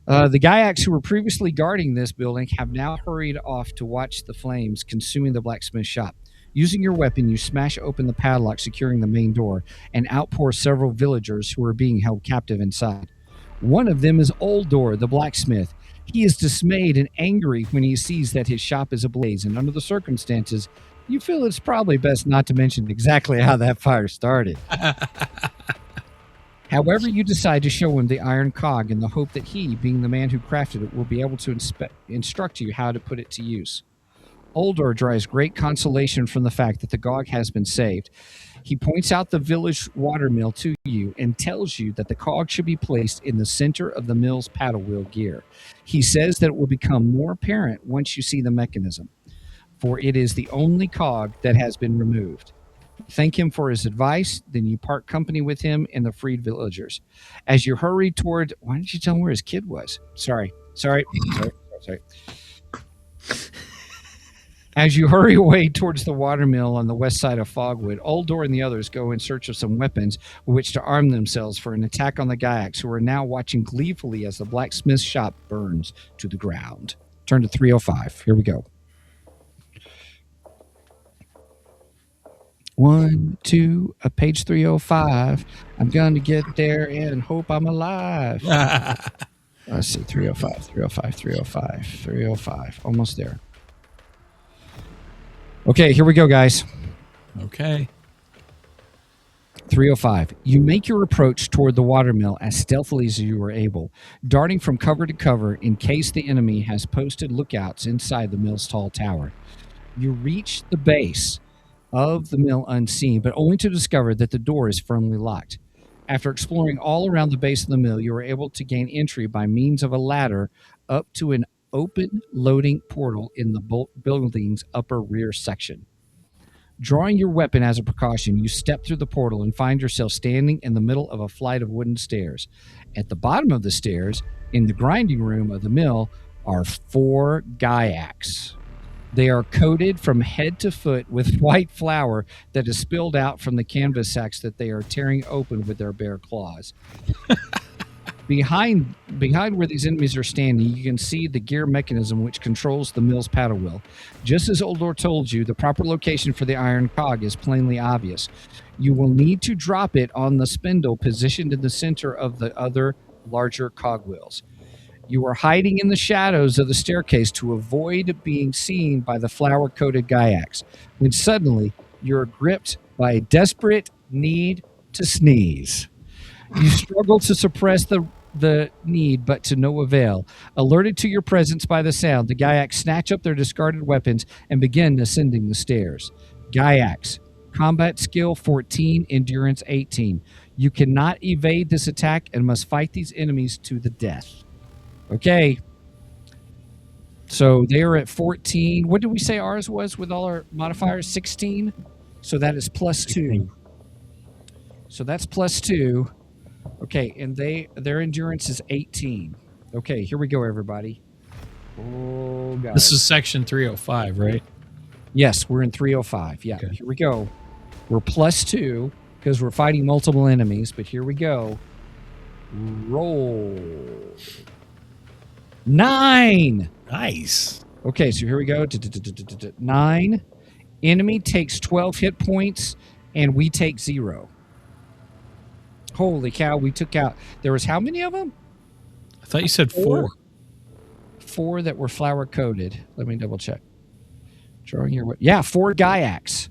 The Gaiacs who were previously guarding this building have now hurried off to watch the flames consuming the blacksmith shop. Using your weapon, you smash open the padlock securing the main door and outpour several villagers who are being held captive inside. One of them is Oldor, the blacksmith. He is dismayed and angry when he sees that his shop is ablaze, and under the circumstances, you feel it's probably best not to mention exactly how that fire started. However, you decide to show him the iron cog in the hope that he, being the man who crafted it, will be able to instruct you how to put it to use. Oldor draws great consolation from the fact that the cog has been saved. He points out the village water mill to you and tells you that the cog should be placed in the center of the mill's paddle wheel gear. He says that it will become more apparent once you see the mechanism, for it is the only cog that has been removed. Thank him for his advice, then you part company with him and the freed villagers. As you hurry toward... Why didn't you tell him where his kid was? Sorry. As you hurry away towards the watermill on the west side of Fogwood, Oldor and the others go in search of some weapons with which to arm themselves for an attack on the Gaiacs, who are now watching gleefully as the blacksmith's shop burns to the ground. Turn to 305. Here we go. 1, 2, page 305. I'm going to get there and hope I'm alive. Let's see, 305. Almost there. Okay, here we go, guys. Okay. 305. You make your approach toward the watermill as stealthily as you are able, darting from cover to cover in case the enemy has posted lookouts inside the mill's tall tower. You reach the base of the mill unseen, but only to discover that the door is firmly locked. After exploring all around the base of the mill, you are able to gain entry by means of a ladder up to an open loading portal in the building's upper rear section. Drawing your weapon as a precaution, you step through the portal and find yourself standing in the middle of a flight of wooden stairs. At the bottom of the stairs, in the grinding room of the mill, are 4 Gaiacs. They are coated from head to foot with white flour that is spilled out from the canvas sacks that they are tearing open with their bare claws. Behind where these enemies are standing, you can see the gear mechanism which controls the mill's paddle wheel. Just as Oldor told you, the proper location for the iron cog is plainly obvious. You will need to drop it on the spindle positioned in the center of the other larger cogwheels. You are hiding in the shadows of the staircase to avoid being seen by the flour-coated Gaiacs, when suddenly you're gripped by a desperate need to sneeze. You struggle to suppress the need, but to no avail. Alerted to your presence by the sound, the Gaiacs snatch up their discarded weapons and begin ascending the stairs. Gaiacs, combat skill 14, endurance 18. You cannot evade this attack and must fight these enemies to the death. Okay. So they are at 14. What did we say ours was with all our modifiers? 16. So that is plus 2. So that's plus 2. Okay, and their endurance is 18. Okay, here we go, everybody. Oh, God. This is section 305, right? Yes, we're in 305. Yeah, Okay. Here we go. We're +2 because we're fighting multiple enemies, but here we go. Roll. 9. Nice. Okay, so here we go. 9. Enemy takes 12 hit points, and we take 0. Holy cow, we took out... There was how many of them? I thought you said 4. 4 that were flower-coated. Let me double-check. Drawing your... Yeah, 4 Gaiacs.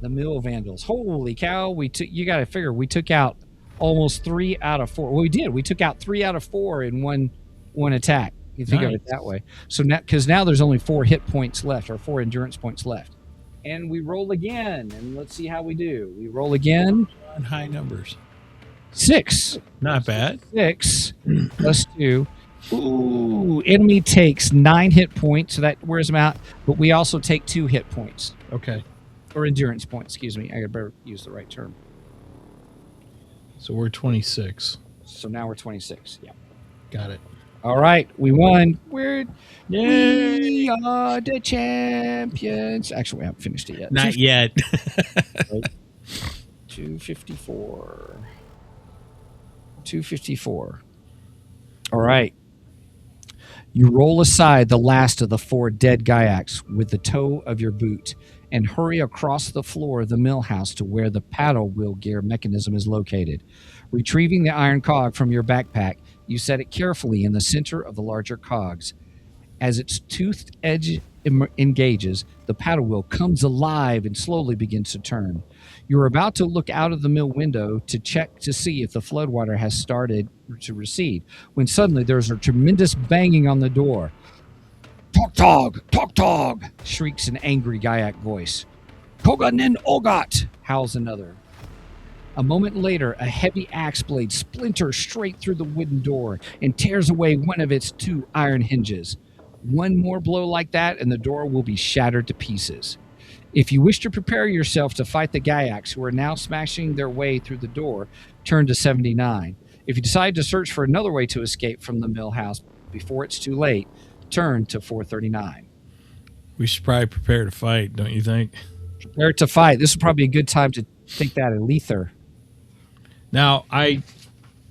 The Mill Vandals. Holy cow, we took... You got to figure, we took out almost 3 out of 4. Well, we did. We took out 3 out of 4 in one attack. You think of it that way. So now, because now there's only 4 hit points left, or 4 endurance points left. And we roll again, and let's see how we do. We roll again. On high numbers. 6. Not bad. 6 plus 2. Ooh, enemy takes 9 hit points, so that wears them out. But we also take 2 hit points. Okay. Or endurance points, excuse me. I better use the right term. So we're 26. So now we're 26. Yeah. Got it. All right, we won. We Yay! are the champions. Actually, we haven't finished it yet. Not yet. 254. 254. All right. You roll aside the last of the 4 dead Gaiacs with the toe of your boot and hurry across the floor of the mill house to where the paddle wheel gear mechanism is located. Retrieving the iron cog from your backpack, you set it carefully in the center of the larger cogs. As its toothed edge engages, the paddle wheel comes alive and slowly begins to turn. You're about to look out of the mill window to check to see if the floodwater has started to recede, when suddenly there's a tremendous banging on the door. Tog, tog, shrieks an angry Gaiac voice. Koganin Ogat, howls another. A moment later, a heavy axe blade splinters straight through the wooden door and tears away one of its 2 iron hinges. One more blow like that, and the door will be shattered to pieces. If you wish to prepare yourself to fight the Gaiacs who are now smashing their way through the door, turn to 79. If you decide to search for another way to escape from the mill house before it's too late, turn to 439. We should probably prepare to fight, don't you think? Prepare to fight. This is probably a good time to take that Alether. Now, I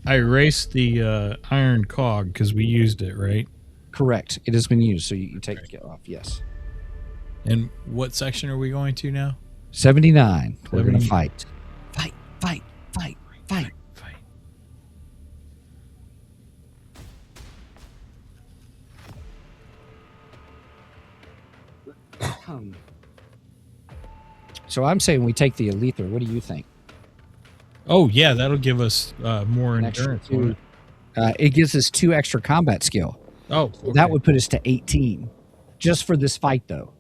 erased the iron cog because we used it, right? Correct. It has been used, so you take it off. Yes. And what section are we going to now? 79. We're going to 79. fight. Fight, fight, fight, fight. Fight. So I'm saying we take the Alether. What do you think? Oh, yeah, that'll give us more An extra endurance. won't 2. it? It gives us 2 extra combat skill. Oh, So that okay. would put us to 18. Just for this fight, though.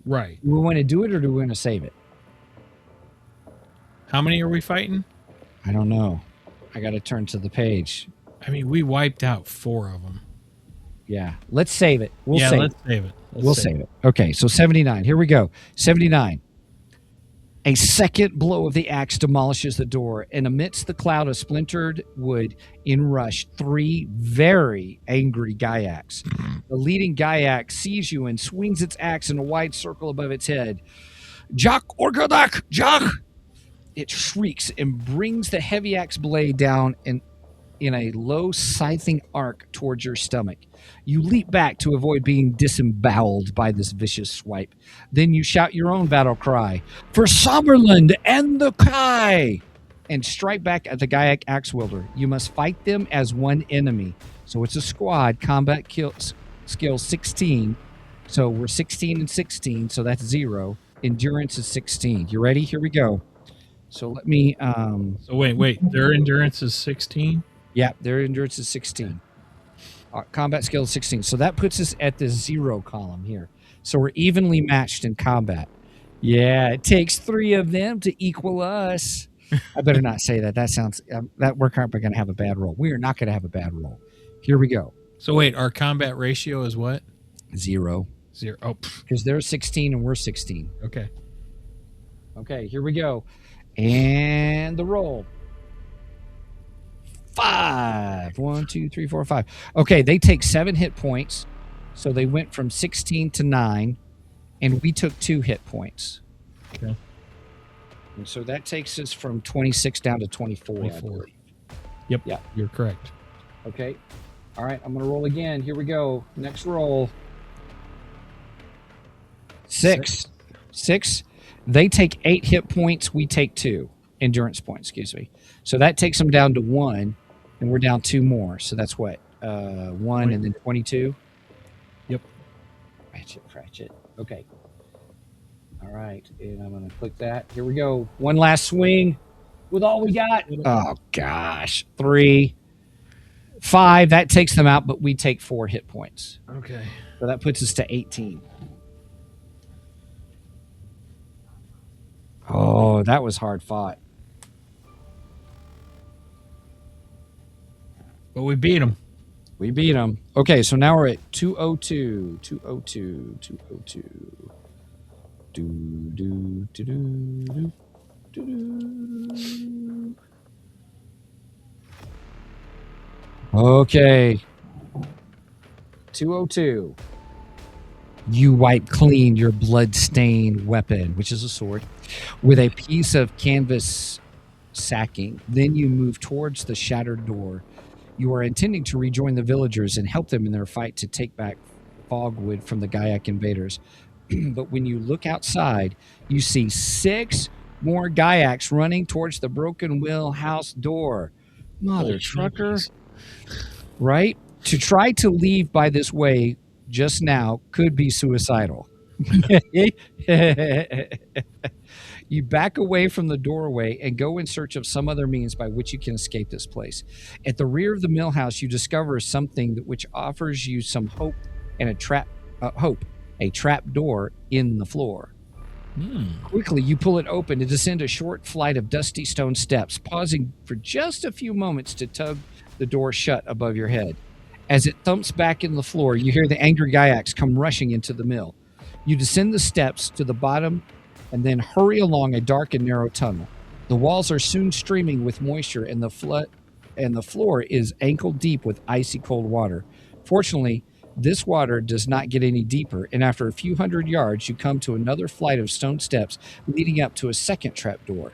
Right. Do we want to do it or do we want to save it? How many are we fighting? I don't know. I got to turn to the page. I mean, we wiped out 4 of them. Yeah. Let's save it. We'll save let's it. save it. We'll save it. Okay, so 79. Here we go. 79. A second blow of the axe demolishes the door, and amidst the cloud of splintered wood in rush 3 very angry Gaiacs. The leading Gaiac sees you and swings its axe in a wide circle above its head. Jak Orgadak, Jak! It shrieks and brings the heavy axe blade down in a low scything arc towards your stomach. You leap back to avoid being disemboweled by this vicious swipe. Then you shout your own battle cry, "For Sommerland and the Kai!" and strike back at the Gaiac axe wielder. You must fight them as one enemy. So it's a squad, combat skill 16. So we're 16 and 16, so that's 0. Endurance is 16. You ready? Here we go. So let me... So wait. Their endurance is 16? Yeah, their endurance is 16. Combat skill is 16. So that puts us at the 0 column here. So we're evenly matched in combat. Yeah, it takes 3 of them to equal us. I better not say that. That sounds... that we're probably going to have a bad roll. We are not going to have a bad roll. Here we go. So wait, our combat ratio is what? 0. 0. Oh, Because they're 16 and we're 16. okay. Okay, here we go. And the roll. 5. 1, 2, 3, 4, 5. Okay, they take 7 hit points. So they went from 16 to 9. And we took 2 hit points. Okay. And so that takes us from 26 down to 24. I 24. believe. Yep. Yeah. You're correct. Okay. All right. I'm going to roll again. Here we go. Next roll. Six. They take 8 hit points. We take 2 endurance points. Excuse me. So that takes them down to 1, and we're down 2 more. So that's what 1 and then 22. Yep. Cratchit. Okay. All right, and I'm going to click that. Here we go. One last swing with all we got. Oh, gosh. 3, 5. That takes them out, but we take 4 hit points. Okay. So that puts us to 18. Oh, that was hard fought. But we beat them. We beat them. Okay, so now we're at 202. 202. 202. Do. Okay. 202. You wipe clean your blood-stained weapon, which is a sword, with a piece of canvas sacking. Then you move towards the shattered door. You are intending to rejoin the villagers and help them in their fight to take back Fogwood from the Gaiac invaders. But when you look outside, you see 6 more Gaiacs running towards the Broken Wheel house door. Mother Holy trucker. shnikes. Right? To try to leave by this way just now could be suicidal. You back away from the doorway and go in search of some other means by which you can escape this place. At the rear of the mill house, you discover something which offers you some hope and a trap door in the floor. Quickly, you pull it open to descend a short flight of dusty stone steps, pausing for just a few moments to tug the door shut above your head. As it thumps back in the floor, you hear the angry Gaiacs come rushing into the mill. You descend the steps to the bottom and then hurry along a dark and narrow tunnel. The walls are soon streaming with moisture, and the floor is ankle deep with icy cold water. Fortunately, this water does not get any deeper, and after a few hundred yards, you come to another flight of stone steps leading up to a second trapdoor.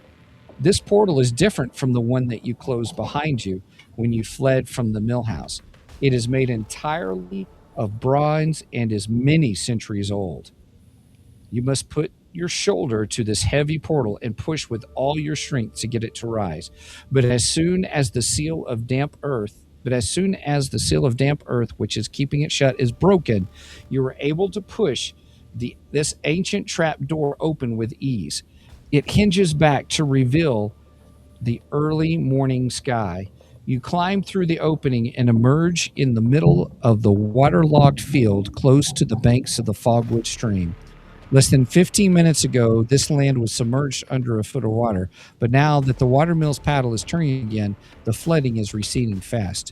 This portal is different from the one that you closed behind you when you fled from the mill house. It is made entirely of bronze and is many centuries old. You must put your shoulder to this heavy portal and push with all your strength to get it to rise. But as soon as the seal of damp earth, which is keeping it shut, is broken, you are able to push this ancient trap door open with ease. It hinges back to reveal the early morning sky. You climb through the opening and emerge in the middle of the waterlogged field close to the banks of the Fogwood stream. Less than 15 minutes ago, this land was submerged under a foot of water, but now that the watermill's paddle is turning again, the flooding is receding fast.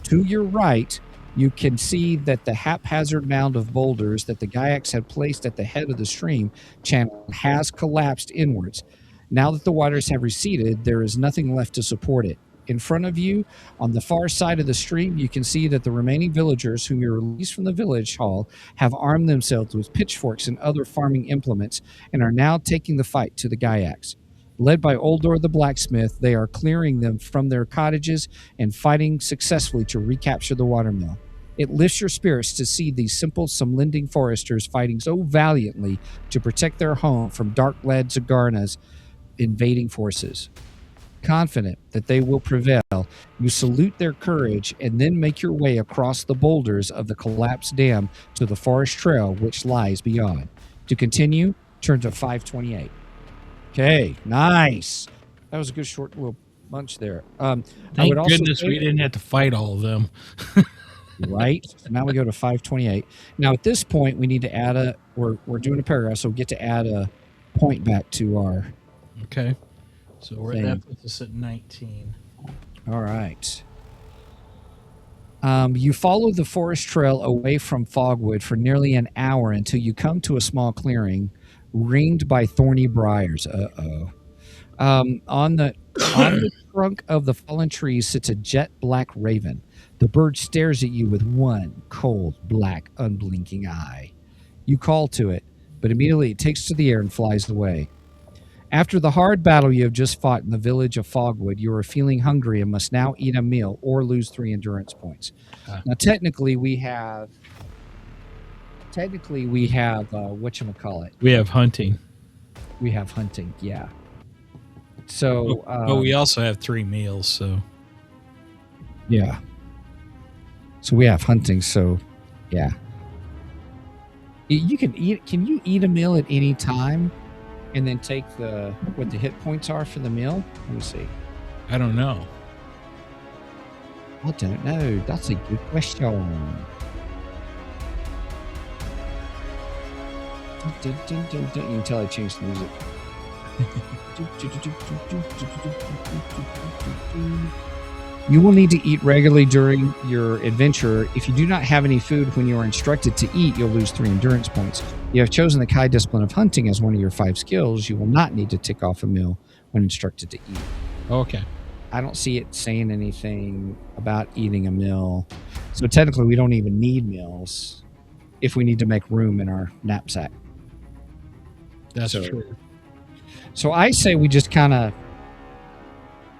To your right, you can see that the haphazard mound of boulders that the Gaiacs had placed at the head of the stream channel has collapsed inwards. Now that the waters have receded, there is nothing left to support it. In front of you, on the far side of the stream, you can see that the remaining villagers whom you released from the village hall have armed themselves with pitchforks and other farming implements and are now taking the fight to the Gaiacs. Led by Oldor the blacksmith, they are clearing them from their cottages and fighting successfully to recapture the watermill. It lifts your spirits to see these simple Sumlending foresters fighting so valiantly to protect their home from Dark-led Zagarna's invading forces. Confident that they will prevail, you salute their courage and then make your way across the boulders of the collapsed dam to the forest trail which lies beyond. To continue, turn to 528. Okay, nice. That was a good short little bunch there. Thank goodness we didn't have to fight all of them. Right. So now we go to 528. Now at this point, we need to add we're doing a paragraph, so we get to add a point back to our. Okay. So thing. that puts us at 19. All right. You follow the forest trail away from Fogwood for nearly an hour until you come to a small clearing ringed by thorny briars. On the trunk of the fallen tree sits a jet black raven. The bird stares at you with one cold, black, unblinking eye. You call to it, but immediately it takes to the air and flies away. After the hard battle you have just fought in the village of Fogwood, you are feeling hungry and must now eat a meal or lose 3 endurance points. Now, technically, we have whatchamacallit? We have hunting. We have hunting, yeah. So, But we also have 3 meals, so. yeah. So we have hunting, so yeah. You can eat. Can you eat a meal at any time, and then take what the hit points are for the meal? Let me see. I don't know. I don't know. That's a good question. You can tell I changed the music. You will need to eat regularly during your adventure. If you do not have any food when you are instructed to eat, you'll lose 3 endurance points. You have chosen the Kai discipline of hunting as one of your 5 skills. You will not need to tick off a meal when instructed to eat. Okay. I don't see it saying anything about eating a meal. So technically, we don't even need meals if we need to make room in our knapsack. That's So- true. So I say we just kind of,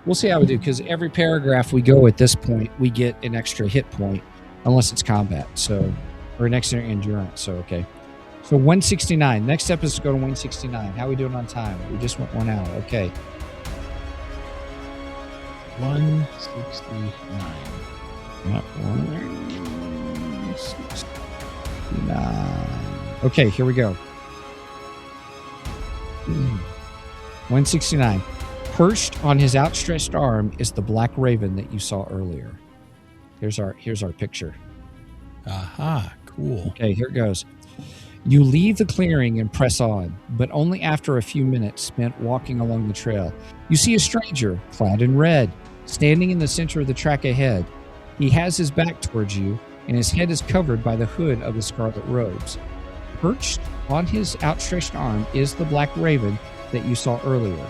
we'll see how we do, because every paragraph we go at this point, we get an extra hit point, unless it's combat. So, or an extra endurance. So, okay. So 169. Next step is to go to 169. How are we doing on time? We just went 1 hour. Okay. 169. Not 169. Okay, here we go. 169. Perched on his outstretched arm is the black raven that you saw earlier. Here's our picture. Aha, cool. Okay, here it goes. You leave the clearing and press on, but only after a few minutes spent walking along the trail. You see a stranger, clad in red, standing in the center of the track ahead. He has his back towards you, and his head is covered by the hood of the scarlet robes. Perched on his outstretched arm is the black raven that you saw earlier.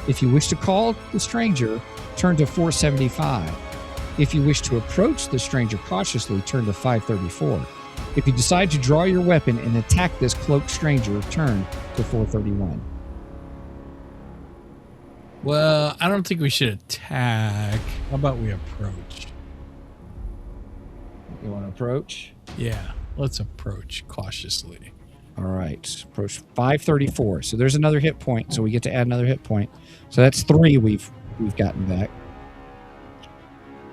If you wish to call the stranger, turn to 475. If you wish to approach the stranger cautiously, turn to 534. If you decide to draw your weapon and attack this cloaked stranger, turn to 431. Well, I don't think we should attack. How about we approach? You want to approach? Yeah, let's approach cautiously. All right, approach 534. So there's another hit point. So we get to add another hit point. So that's 3 we've gotten back.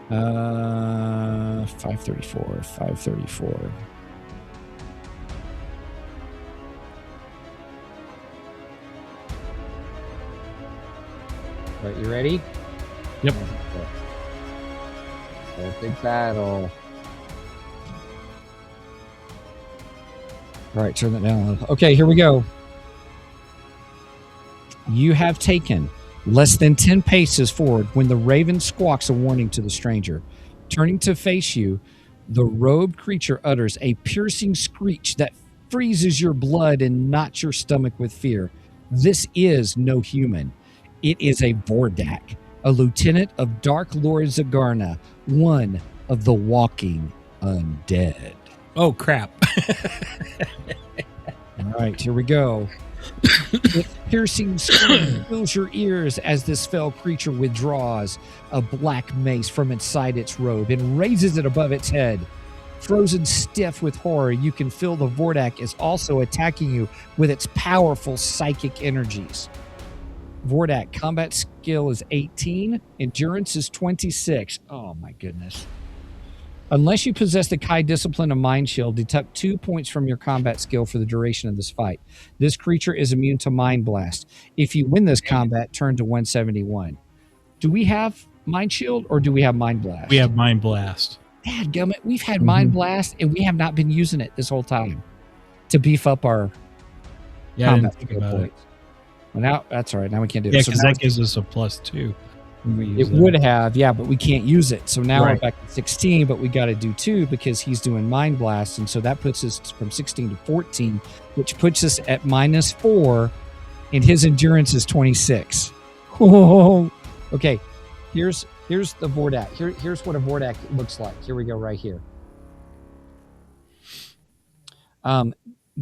534. Right, you ready? Yep. Big battle. All right, turn that down a little. Okay, here we go. You have taken less than 10 paces forward when the raven squawks a warning to the stranger. Turning to face you, the robed creature utters a piercing screech that freezes your blood and knots your stomach with fear. This is no human. It is a Vordak, a lieutenant of Dark Lord Zagarna, one of the walking undead. Oh, crap. All right, here we go. Its piercing scream fills your ears as this fell creature withdraws a black mace from inside its robe and raises it above its head. Frozen stiff with horror, you can feel the Vordak is also attacking you with its powerful psychic energies. Vordak, combat skill is 18, endurance is 26. Oh my goodness. Unless you possess the Kai discipline of Mind Shield, deduct 2 points from your combat skill for the duration of this fight. This creature is immune to Mind Blast. If you win this combat, turn to 171. Do we have Mind Shield or do we have Mind Blast? We have Mind Blast. Dadgummit, we've had Mind Blast and we have not been using it this whole time to beef up our Yeah, I combat didn't think skill about it. points. Well, now that's all right. Now we can't do Yeah, it. So because now that gives us a +2. when we use it that. would have, yeah, but we can't use it. So now we're Right. back to 16, but we got to do 2 because he's doing Mind Blast. And so that puts us from 16 to 14, which puts us at -4, and his endurance is 26. Whoa. Okay, here's the Vordak. Here's what a Vordak looks like. Here we go right here.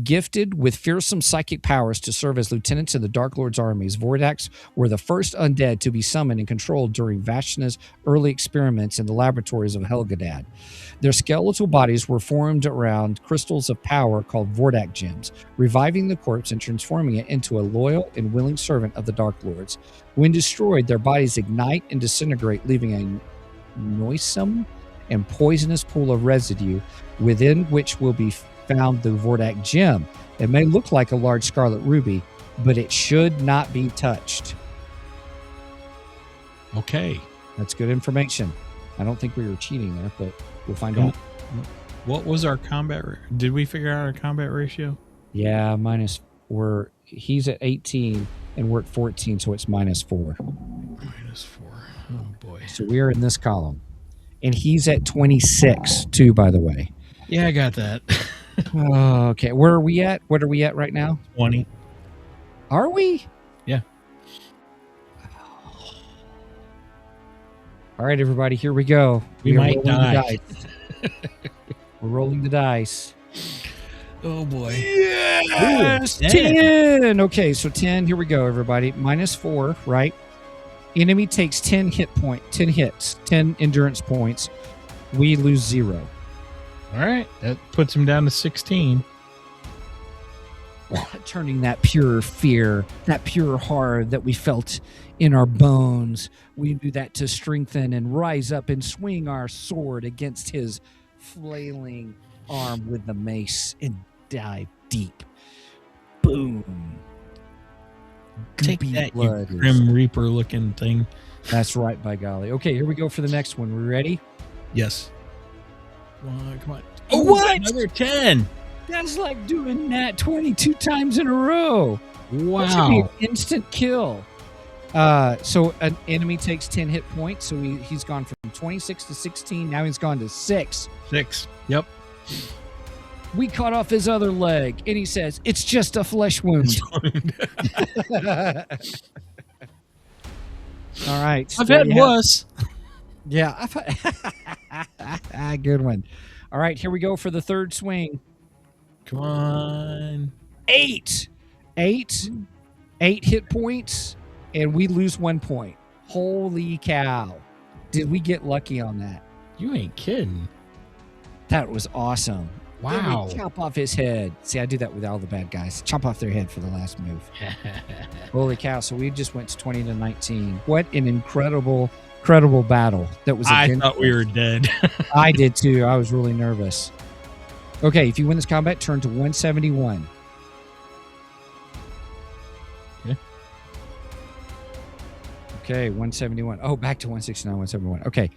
Gifted with fearsome psychic powers to serve as lieutenants in the Dark Lord's armies, Vordaks were the first undead to be summoned and controlled during Vashna's early experiments in the laboratories of Helgadad. Their skeletal bodies were formed around crystals of power called Vordak gems, reviving the corpse and transforming it into a loyal and willing servant of the Dark Lords. When destroyed, their bodies ignite and disintegrate, leaving a noisome and poisonous pool of residue within which will be found the Vordak gem. It may look like a large scarlet ruby, but it should not be touched. Okay. That's good information. I don't think we were cheating there, but we'll find out. What was our combat? Did we figure out our combat ratio? Yeah, he's at 18 and we're at 14, so it's -4. -4. Oh boy. So we're in this column. And he's at 26 too, by the way. Yeah, I got that. Okay, where are we at? What are we at right now? 20. Are we? Yeah. All right, everybody, here we go. We are might rolling the die. dice. We're rolling the dice. Oh boy. Yes! Ooh, 10. Okay, so 10. Here we go, everybody. -4, right? Enemy takes 10 hits, 10 endurance points. We lose 0. All right. That puts him down to 16. Turning that pure fear, that pure horror that we felt in our bones, we do that to strengthen and rise up and swing our sword against his flailing arm with the mace and dive deep. Boom. Take Goopy that, you blood is- Grim Reaper looking thing. That's right, by golly. Okay, here we go for the next one. We ready? Yes. Come on. What? Another 10. That's like doing that 22 times in a row. That should be an Wow. instant kill. So an enemy takes 10 hit points. So he's gone from 26 to 16. Now he's gone to 6. 6. Yep. We cut off his other leg, and he says, "It's just a flesh wound." All right. I've there had you have- worse. Yeah. Good one. All right, here we go for the third swing. Come on. 8 hit points, and we lose 1 point. Holy cow. Did we get lucky on that? You ain't kidding. That was awesome. Then we Wow. chop off his head. See, I do that with all the bad guys. Chop off their head for the last move. Holy cow. So we just went to 20 to 19. What an incredible battle that was I against thought we us. were dead. I did too. I was really nervous. Okay, if you win this combat, turn to 171. Okay, 171. Oh, back to 169, 171. Okay.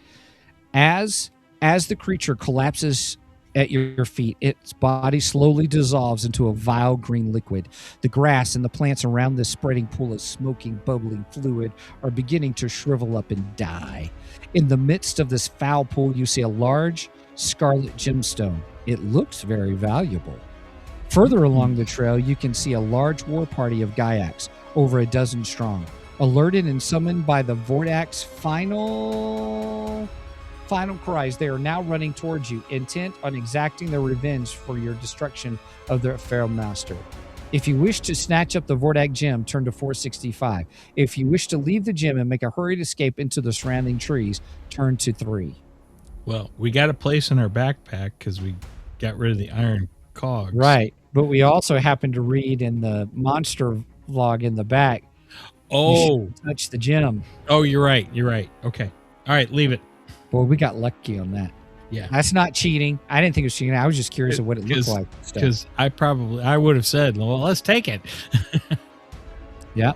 As the creature collapses at your feet, its body slowly dissolves into a vile green liquid. The grass and the plants around this spreading pool of smoking, bubbling fluid are beginning to shrivel up and die. In the midst of this foul pool, you see a large scarlet gemstone. It looks very valuable. Further along the trail, you can see a large war party of Gaiacs, over a dozen strong. Alerted and summoned by the Vordak's final cries, they are now running towards you, intent on exacting their revenge for your destruction of their feral master. If you wish to snatch up the Vordak gem, turn to 465. If you wish to leave the gem and make a hurried escape into the surrounding trees, turn to 3. Well, we got a place in our backpack because we got rid of the iron cogs. Right. But we also happened to read in the monster vlog in the back, Oh. touch the gem. Oh, you're right. You're right. Okay. All right. Leave it. Well, we got lucky on that. Yeah. That's not cheating. I didn't think it was cheating. I was just curious of what it looked like. Because I would have said, well, let's take it. Yeah.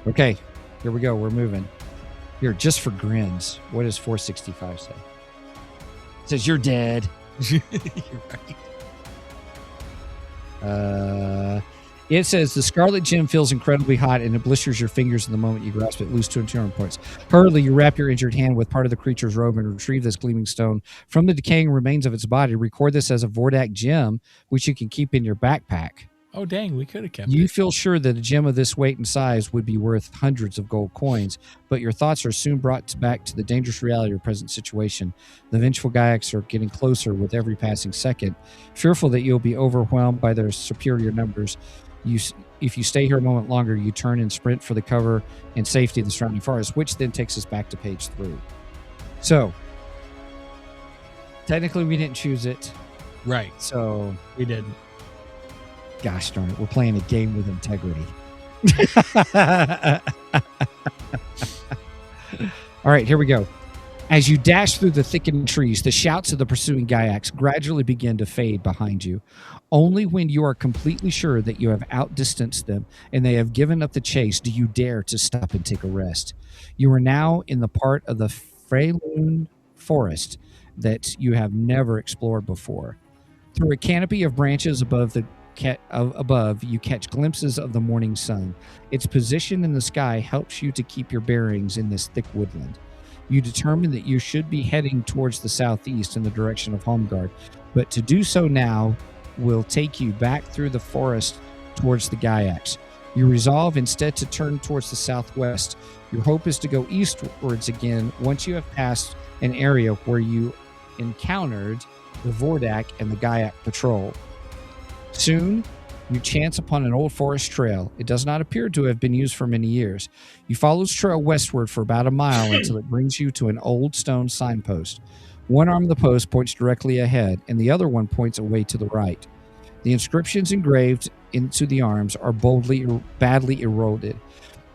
Okay. Here we go. We're moving. Here, just for grins. What does 465 say? It says you're dead. You're right. It says the scarlet gem feels incredibly hot and it blisters your fingers in the moment you grasp it. Lose 200 points. Hurriedly, you wrap your injured hand with part of the creature's robe and retrieve this gleaming stone from the decaying remains of its body. Record this as a Vordak gem, which you can keep in your backpack. Oh, dang, we could have kept You it. feel sure that a gem of this weight and size would be worth hundreds of gold coins, but your thoughts are soon brought back to the dangerous reality of your present situation. The vengeful Gaiacs are getting closer with every passing second. Fearful that you'll be overwhelmed by their superior numbers, if you stay here a moment longer, you turn and sprint for the cover and safety of the surrounding forest, which then takes us back to page 3. So, technically we didn't choose it. Right. So, We didn't. gosh darn it, we're playing a game with integrity. All right, here we go. As you dash through the thickening trees, the shouts of the pursuing Gaiacs gradually begin to fade behind you. Only when you are completely sure that you have outdistanced them and they have given up the chase do you dare to stop and take a rest. You are now in the part of the Freylune Forest that you have never explored before. Through a canopy of branches above, you catch glimpses of the morning sun. Its position in the sky helps you to keep your bearings in this thick woodland. You determine that you should be heading towards the southeast in the direction of Homegard, but to do so now will take you back through the forest towards the Gaiacs. You resolve instead to turn towards the southwest. Your hope is to go eastwards again once you have passed an area where you encountered the Vordak and the Gaiac patrol. Soon, you chance upon an old forest trail. It does not appear to have been used for many years. You follow this trail westward for about a mile until it brings you to an old stone signpost. One arm of the post points directly ahead, and the other one points away to the right. The inscriptions engraved into the arms are badly eroded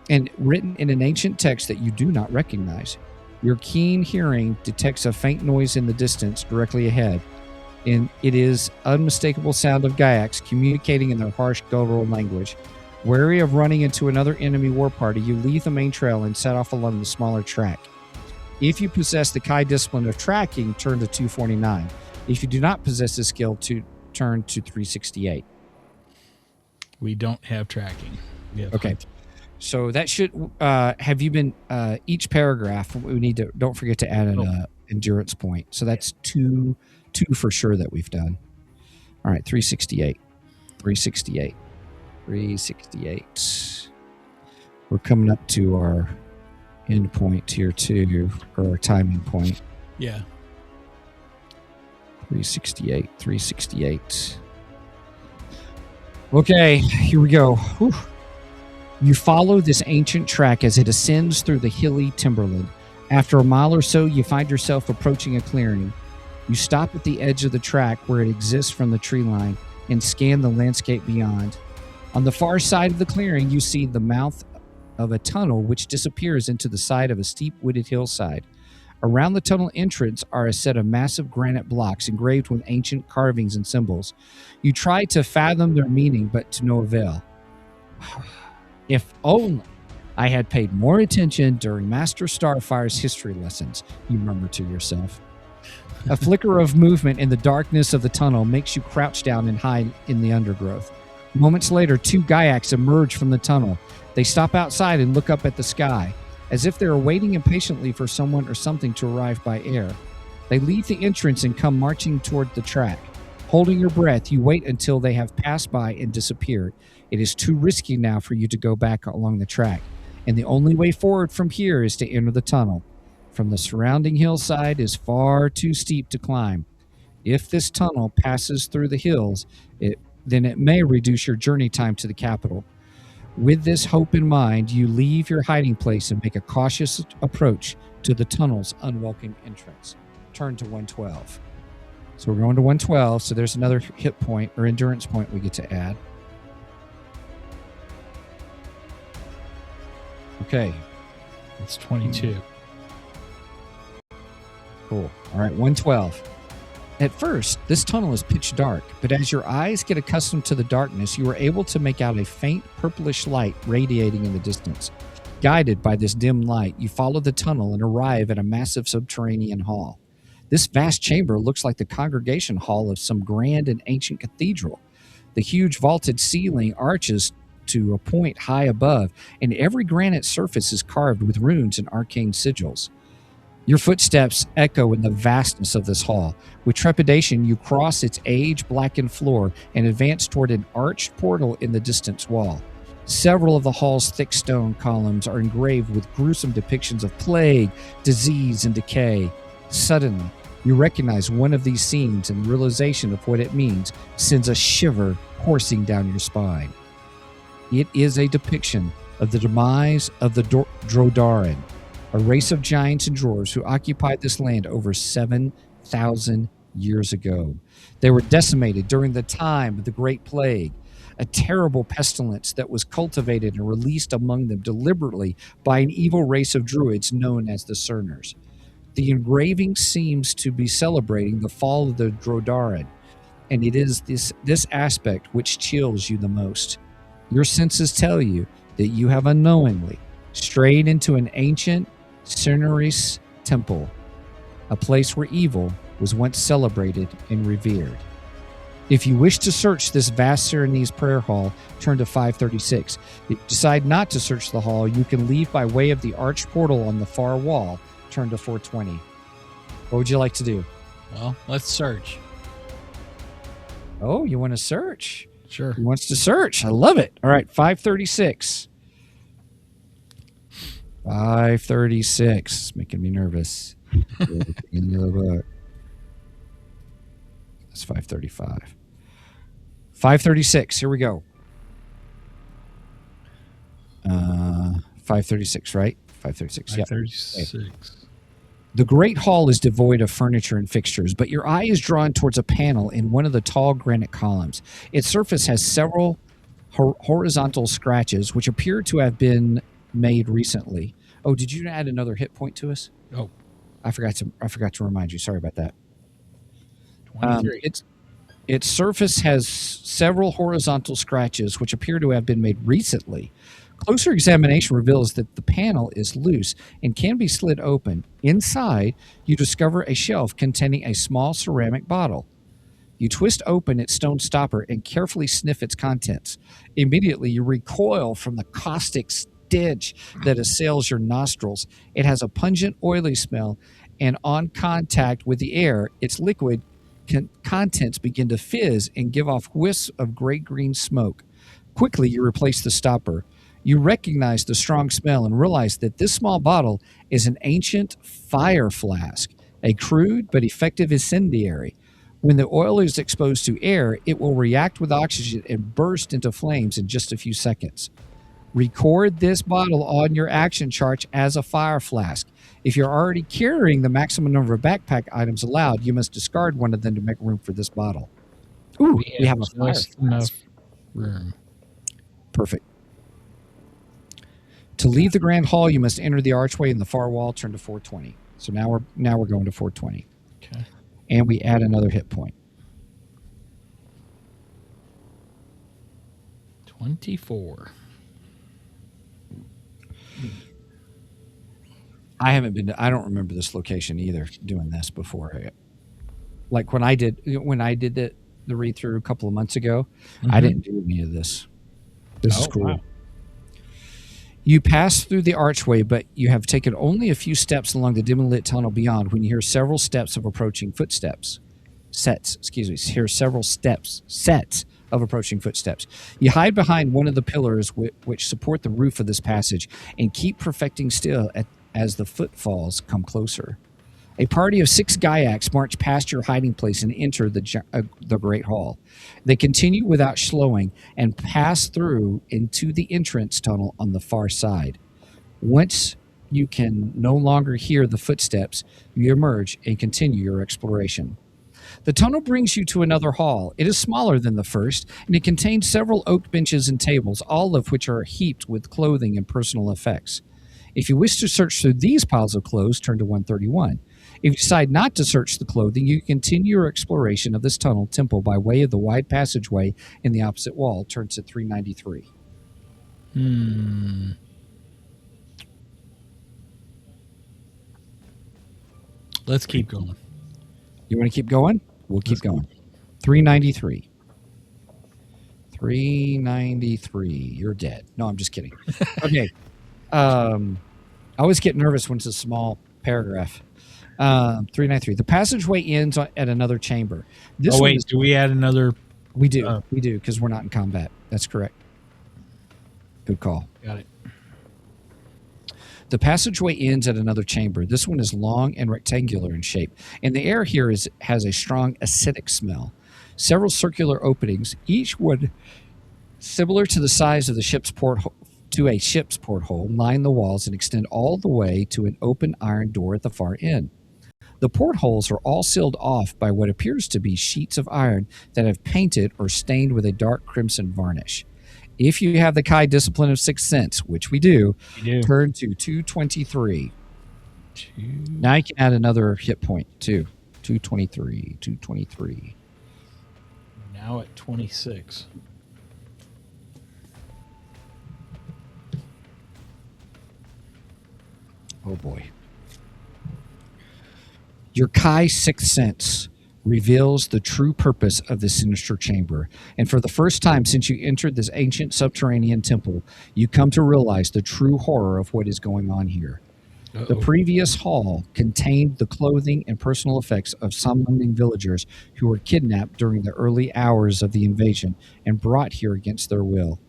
and written in an ancient text that you do not recognize. Your keen hearing detects a faint noise in the distance directly ahead, and it is unmistakable sound of Gaiacs communicating in their harsh guttural language. Wary of running into another enemy war party, you leave the main trail and set off along the smaller track. If you possess the Kai discipline of tracking, turn to 249. If you do not possess this skill, turn to 368. We don't have tracking. We have Okay. hunting. So that should have you been each paragraph. We need to don't forget to add an endurance point. So that's two for sure that we've done. All right, 368. We're coming up to our end point here too, or our timing point. Yeah. 368. Okay, here we go. Whew. You follow this ancient track as it ascends through the hilly timberland. After a mile or so, you find yourself approaching a clearing. You stop at the edge of the track where it exists from the tree line and scan the landscape beyond. On the far side of the clearing, you see the mouth of a tunnel which disappears into the side of a steep wooded hillside. Around the tunnel entrance are a set of massive granite blocks engraved with ancient carvings and symbols. You try to fathom their meaning, but to no avail. If only I had paid more attention during Master Starfire's history lessons, you murmur to yourself. A flicker of movement in the darkness of the tunnel makes you crouch down and hide in the undergrowth. Moments later, 2 Gaiacs emerge from the tunnel. They stop outside and look up at the sky, as if they are waiting impatiently for someone or something to arrive by air. They leave the entrance and come marching toward the track. Holding your breath, you wait until they have passed by and disappeared. It is too risky now for you to go back along the track, and the only way forward from here is to enter the tunnel. From the surrounding hillside is far too steep to climb. If this tunnel passes through the hills, then it may reduce your journey time to the capital. With this hope in mind, you leave your hiding place and make a cautious approach to the tunnel's unwelcome entrance. Turn to 112. So we're going to 112, so there's another hit point or endurance point we get to add. Okay, It's 22. cool. All right, 112. At first, this tunnel is pitch dark, but as your eyes get accustomed to the darkness, you are able to make out a faint purplish light radiating in the distance. Guided by this dim light, you follow the tunnel and arrive at a massive subterranean hall. This vast chamber looks like the congregation hall of some grand and ancient cathedral. The huge vaulted ceiling arches to a point high above, and every granite surface is carved with runes and arcane sigils. Your footsteps echo in the vastness of this hall. With trepidation, you cross its age-blackened floor and advance toward an arched portal in the distant wall. Several of the hall's thick stone columns are engraved with gruesome depictions of plague, disease, and decay. Suddenly, you recognize one of these scenes, and the realization of what it means sends a shiver coursing down your spine. It is a depiction of the demise of the Drodarin, a race of giants and dwarves who occupied this land over 7,000 years ago. They were decimated during the time of the Great Plague, a terrible pestilence that was cultivated and released among them deliberately by an evil race of druids known as the Cerners. The engraving seems to be celebrating the fall of the Drodarin, and it is this aspect which chills you the most. Your senses tell you that you have unknowingly strayed into an ancient Cerneris temple, a place where evil was once celebrated and revered. If you wish to search this vast Serenese prayer hall, turn to 536. If you decide not to search the hall, you can leave by way of the arched portal on the far wall, turn to 420. What would you like to do? Well, let's search. Oh, you want to search? Sure. He wants to search. I love it. All right, 536. 536. It's making me nervous. End of the book. That's 535. 536. Here we go. 536, right? 536. Yep. 36. The Great Hall is devoid of furniture and fixtures, but your eye is drawn towards a panel in one of the tall granite columns. Its surface has several horizontal scratches, which appear to have been made recently. Oh, did you add another hit point to us? Oh, I forgot to remind you. Sorry about that. 23. Its surface has several horizontal scratches, which appear to have been made recently. Closer examination reveals that the panel is loose and can be slid open. Inside, you discover a shelf containing a small ceramic bottle. You twist open its stone stopper and carefully sniff its contents. Immediately, you recoil from the caustic stench that assails your nostrils. It has a pungent, oily smell, and on contact with the air, its liquid contents begin to fizz and give off wisps of gray-green smoke. Quickly, you replace the stopper. You recognize the strong smell and realize that this small bottle is an ancient fire flask, a crude but effective incendiary. When the oil is exposed to air, it will react with oxygen and burst into flames in just a few seconds. Record this bottle on your action chart as a fire flask. If you're already carrying the maximum number of backpack items allowed, you must discard one of them to make room for this bottle. Ooh, we have a fire just flask. enough room. Perfect. To leave the grand hall, you must enter the archway in the far wall, turn to 420. So now we're going to 420. Okay. And we add another hit point. 24. I don't remember this location either, doing this before. Like when I did the read through a couple of months ago, I didn't do any of this. This is cool. Wow. You pass through the archway, but you have taken only a few steps along the dimly lit tunnel beyond when you hear several steps of approaching footsteps. Sets of approaching footsteps. You hide behind one of the pillars which support the roof of this passage and keep perfecting still as the footfalls come closer. A party of 6 Gaiacs march past your hiding place and enter the Great Hall. They continue without slowing and pass through into the entrance tunnel on the far side. Once you can no longer hear the footsteps, you emerge and continue your exploration. The tunnel brings you to another hall. It is smaller than the first, and it contains several oak benches and tables, all of which are heaped with clothing and personal effects. If you wish to search through these piles of clothes, turn to 131. If you decide not to search the clothing, you continue your exploration of this tunnel temple by way of the wide passageway in the opposite wall. Turns to 393. Let's keep going. You want to keep going? We'll keep going. 393. 393. You're dead. No, I'm just kidding. Okay. I always get nervous when it's a small paragraph. 393. The passageway ends at another chamber. This Oh one wait, is, do we add another? we do because we're not in combat. That's correct. Good call. Got it. The passageway ends at another chamber. This one is long and rectangular in shape, and the air here has a strong acidic smell. Several circular openings, each one similar to the size of the ship's porthole, line the walls and extend all the way to an open iron door at the far end. The portholes are all sealed off by what appears to be sheets of iron that have painted or stained with a dark crimson varnish. If you have the Kai discipline of Sixth Sense, which we do, turn to 223. Now you can add another hit point too. 223. Now at 26. Oh boy. Your Kai Sixth Sense reveals the true purpose of the sinister chamber, and for the first time since you entered this ancient subterranean temple, you come to realize the true horror of what is going on here. Uh-oh. The previous hall contained the clothing and personal effects of some London villagers who were kidnapped during the early hours of the invasion and brought here against their will.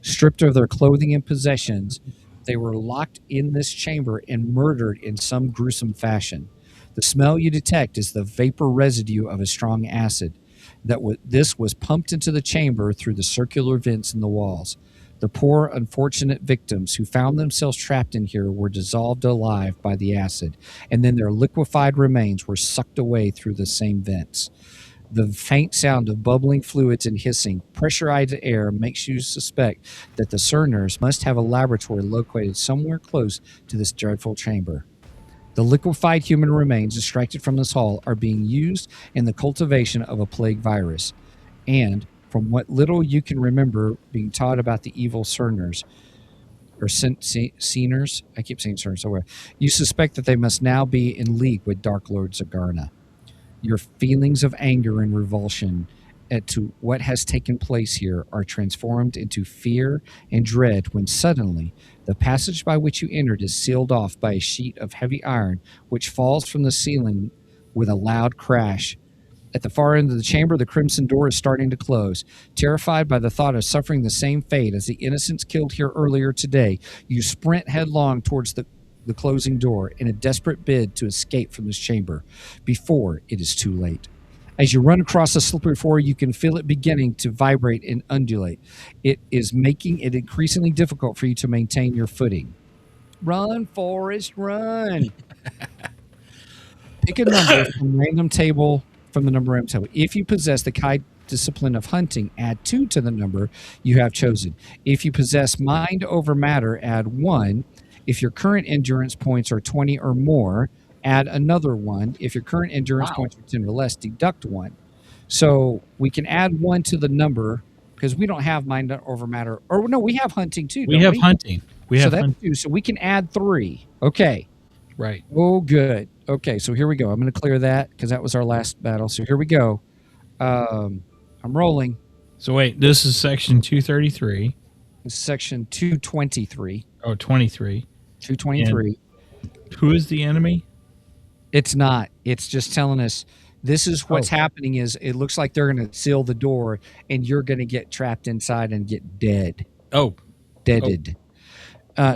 Stripped of their clothing and possessions, they were locked in this chamber and murdered in some gruesome fashion. The smell you detect is the vapor residue of a strong acid. This was pumped into the chamber through the circular vents in the walls. The poor, unfortunate victims who found themselves trapped in here were dissolved alive by the acid, and then their liquefied remains were sucked away through the same vents. The faint sound of bubbling fluids and hissing, pressurized air makes you suspect that the Cerners must have a laboratory located somewhere close to this dreadful chamber. The liquefied human remains extracted from this hall are being used in the cultivation of a plague virus. And from what little you can remember being taught about the evil Cerners, or Ceners, I keep saying Cerners somewhere, you suspect that they must now be in league with Dark Lord Zagarna. Your feelings of anger and revulsion to what has taken place here are transformed into fear and dread when suddenly the passage by which you entered is sealed off by a sheet of heavy iron which falls from the ceiling with a loud crash. At the far end of the chamber, the crimson door is starting to close. Terrified by the thought of suffering the same fate as the innocents killed here earlier today, you sprint headlong towards the closing door in a desperate bid to escape from this chamber before it is too late. As you run across the slippery floor, you can feel it beginning to vibrate and undulate. It is making it increasingly difficult for you to maintain your footing. Run, Forrest, run. Pick a number from the number random table. If you possess the Kai discipline of hunting, add 2 to the number you have chosen. If you possess mind over matter, add 1. If your current endurance points are 20 or more, add another 1. If your current endurance points are 10 or less, deduct 1. So we can add 1 to the number because we don't have mind over matter. Or no, we have hunting too. We have hunting. That's 2. So we can add 3. Okay. Right. Oh, good. Okay, so here we go. I'm going to clear that because that was our last battle. So here we go. I'm rolling. So wait, this is section 233. This is section 223. Oh, 23. 223. And who is the enemy? It's not. It's just telling us this is what's happening is it looks like they're going to seal the door and you're going to get trapped inside and get dead. Oh. Deaded.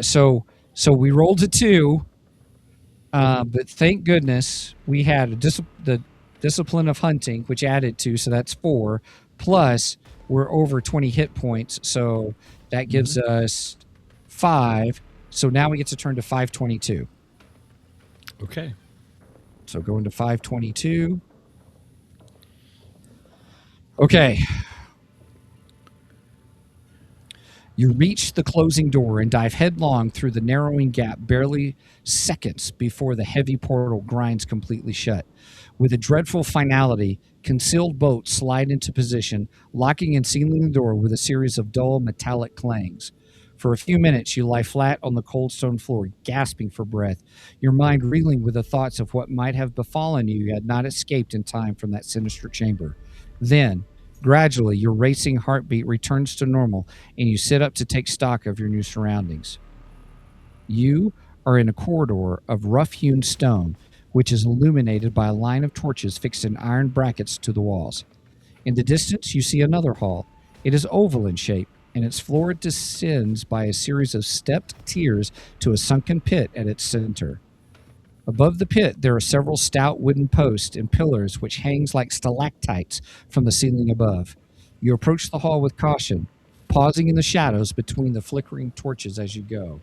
So we rolled a 2, but thank goodness we had the discipline of hunting, which added 2, so that's 4, plus we're over 20 hit points, so that gives us 5. So now we get to turn to 522. Okay. So go into 522. Okay. You reach the closing door and dive headlong through the narrowing gap, barely seconds before the heavy portal grinds completely shut. With a dreadful finality, concealed boats slide into position, locking and sealing the door with a series of dull metallic clangs. For a few minutes, you lie flat on the cold stone floor, gasping for breath, your mind reeling with the thoughts of what might have befallen you had not escaped in time from that sinister chamber. Then, gradually, your racing heartbeat returns to normal, and you sit up to take stock of your new surroundings. You are in a corridor of rough-hewn stone, which is illuminated by a line of torches fixed in iron brackets to the walls. In the distance, you see another hall. It is oval in shape, and its floor descends by a series of stepped tiers to a sunken pit at its center. Above the pit, there are several stout wooden posts and pillars which hangs like stalactites from the ceiling above. You approach the hall with caution, pausing in the shadows between the flickering torches as you go.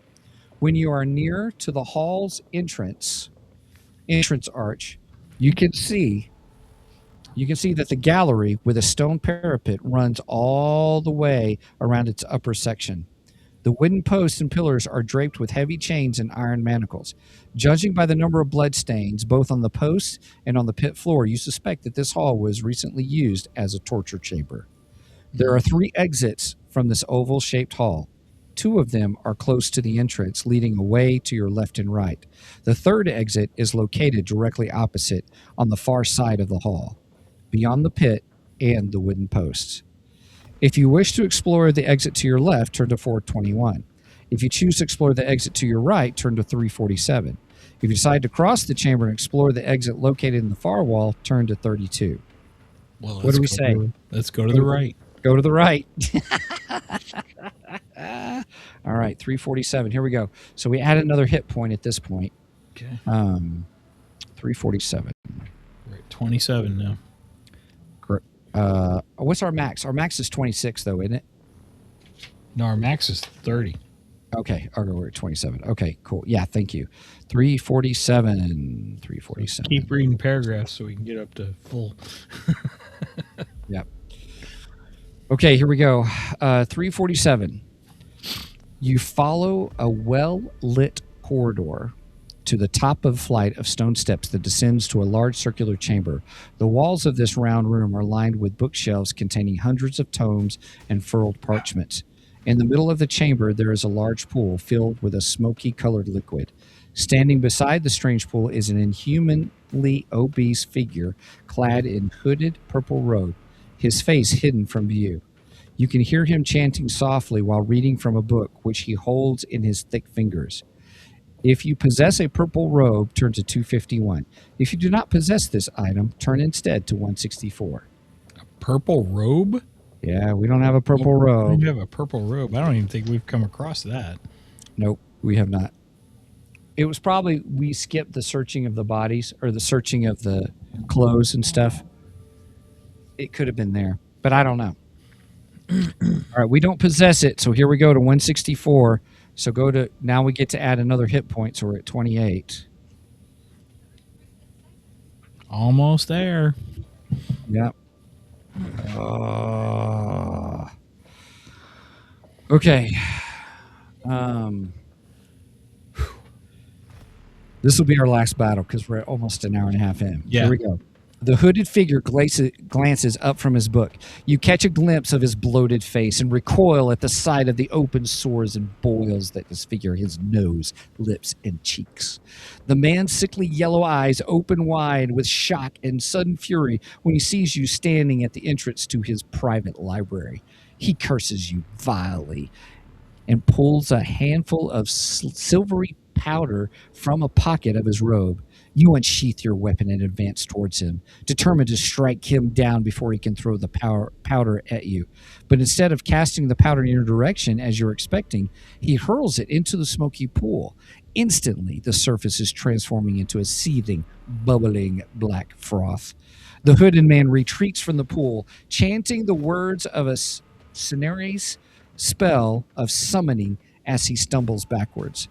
When you are near to the hall's entrance arch, you can see that the gallery with a stone parapet runs all the way around its upper section. The wooden posts and pillars are draped with heavy chains and iron manacles. Judging by the number of bloodstains, both on the posts and on the pit floor, you suspect that this hall was recently used as a torture chamber. There are 3 exits from this oval-shaped hall. 2 of them are close to the entrance, leading away to your left and right. The third exit is located directly opposite on the far side of the hall, beyond the pit and the wooden posts. If you wish to explore the exit to your left, turn to 421. If you choose to explore the exit to your right, turn to 347. If you decide to cross the chamber and explore the exit located in the far wall, turn to 32. Well, What do we say? Let's go to the right. Go to the right. All right, 347. Here we go. So we add another hit point at this point. Okay. 347. We're at 27 now. What's our max? Our max is 26, though, isn't it? No, our max is 30. Okay. We're at 27. Okay, cool. Yeah, thank you. 347. 347. Keep reading paragraphs so we can get up to full. Yep. Okay, here we go. 347. You follow a well-lit corridor to the top of a flight of stone steps that descends to a large circular chamber. The walls of this round room are lined with bookshelves containing hundreds of tomes and furled parchments. In the middle of the chamber, there is a large pool filled with a smoky-colored liquid. Standing beside the strange pool is an inhumanly obese figure clad in hooded purple robe, his face hidden from view. You can hear him chanting softly while reading from a book which he holds in his thick fingers. If you possess a purple robe, turn to 251. If you do not possess this item, turn instead to 164. Purple robe? Yeah, we don't have a purple robe. You have a purple robe. I don't even think we've come across that. Nope, we have not. It was probably we skipped the searching of the bodies or the searching of the clothes and stuff. It could have been there, but I don't know. All right, we don't possess it, so here we go to 164. So now we get to add another hit point, so we're at 28. Almost there. Yep. Okay. This will be our last battle because we're at almost an hour and a half in. Yeah. Here we go. The hooded figure glances up from his book. You catch a glimpse of his bloated face and recoil at the sight of the open sores and boils that disfigure his nose, lips, and cheeks. The man's sickly yellow eyes open wide with shock and sudden fury when he sees you standing at the entrance to his private library. He curses you vilely and pulls a handful of silvery powder from a pocket of his robe. You unsheath your weapon and advance towards him, determined to strike him down before he can throw the powder at you. But instead of casting the powder in your direction, as you're expecting, he hurls it into the smoky pool. Instantly, the surface is transforming into a seething, bubbling black froth. The hooded man retreats from the pool, chanting the words of a Cinere's spell of summoning as he stumbles backwards.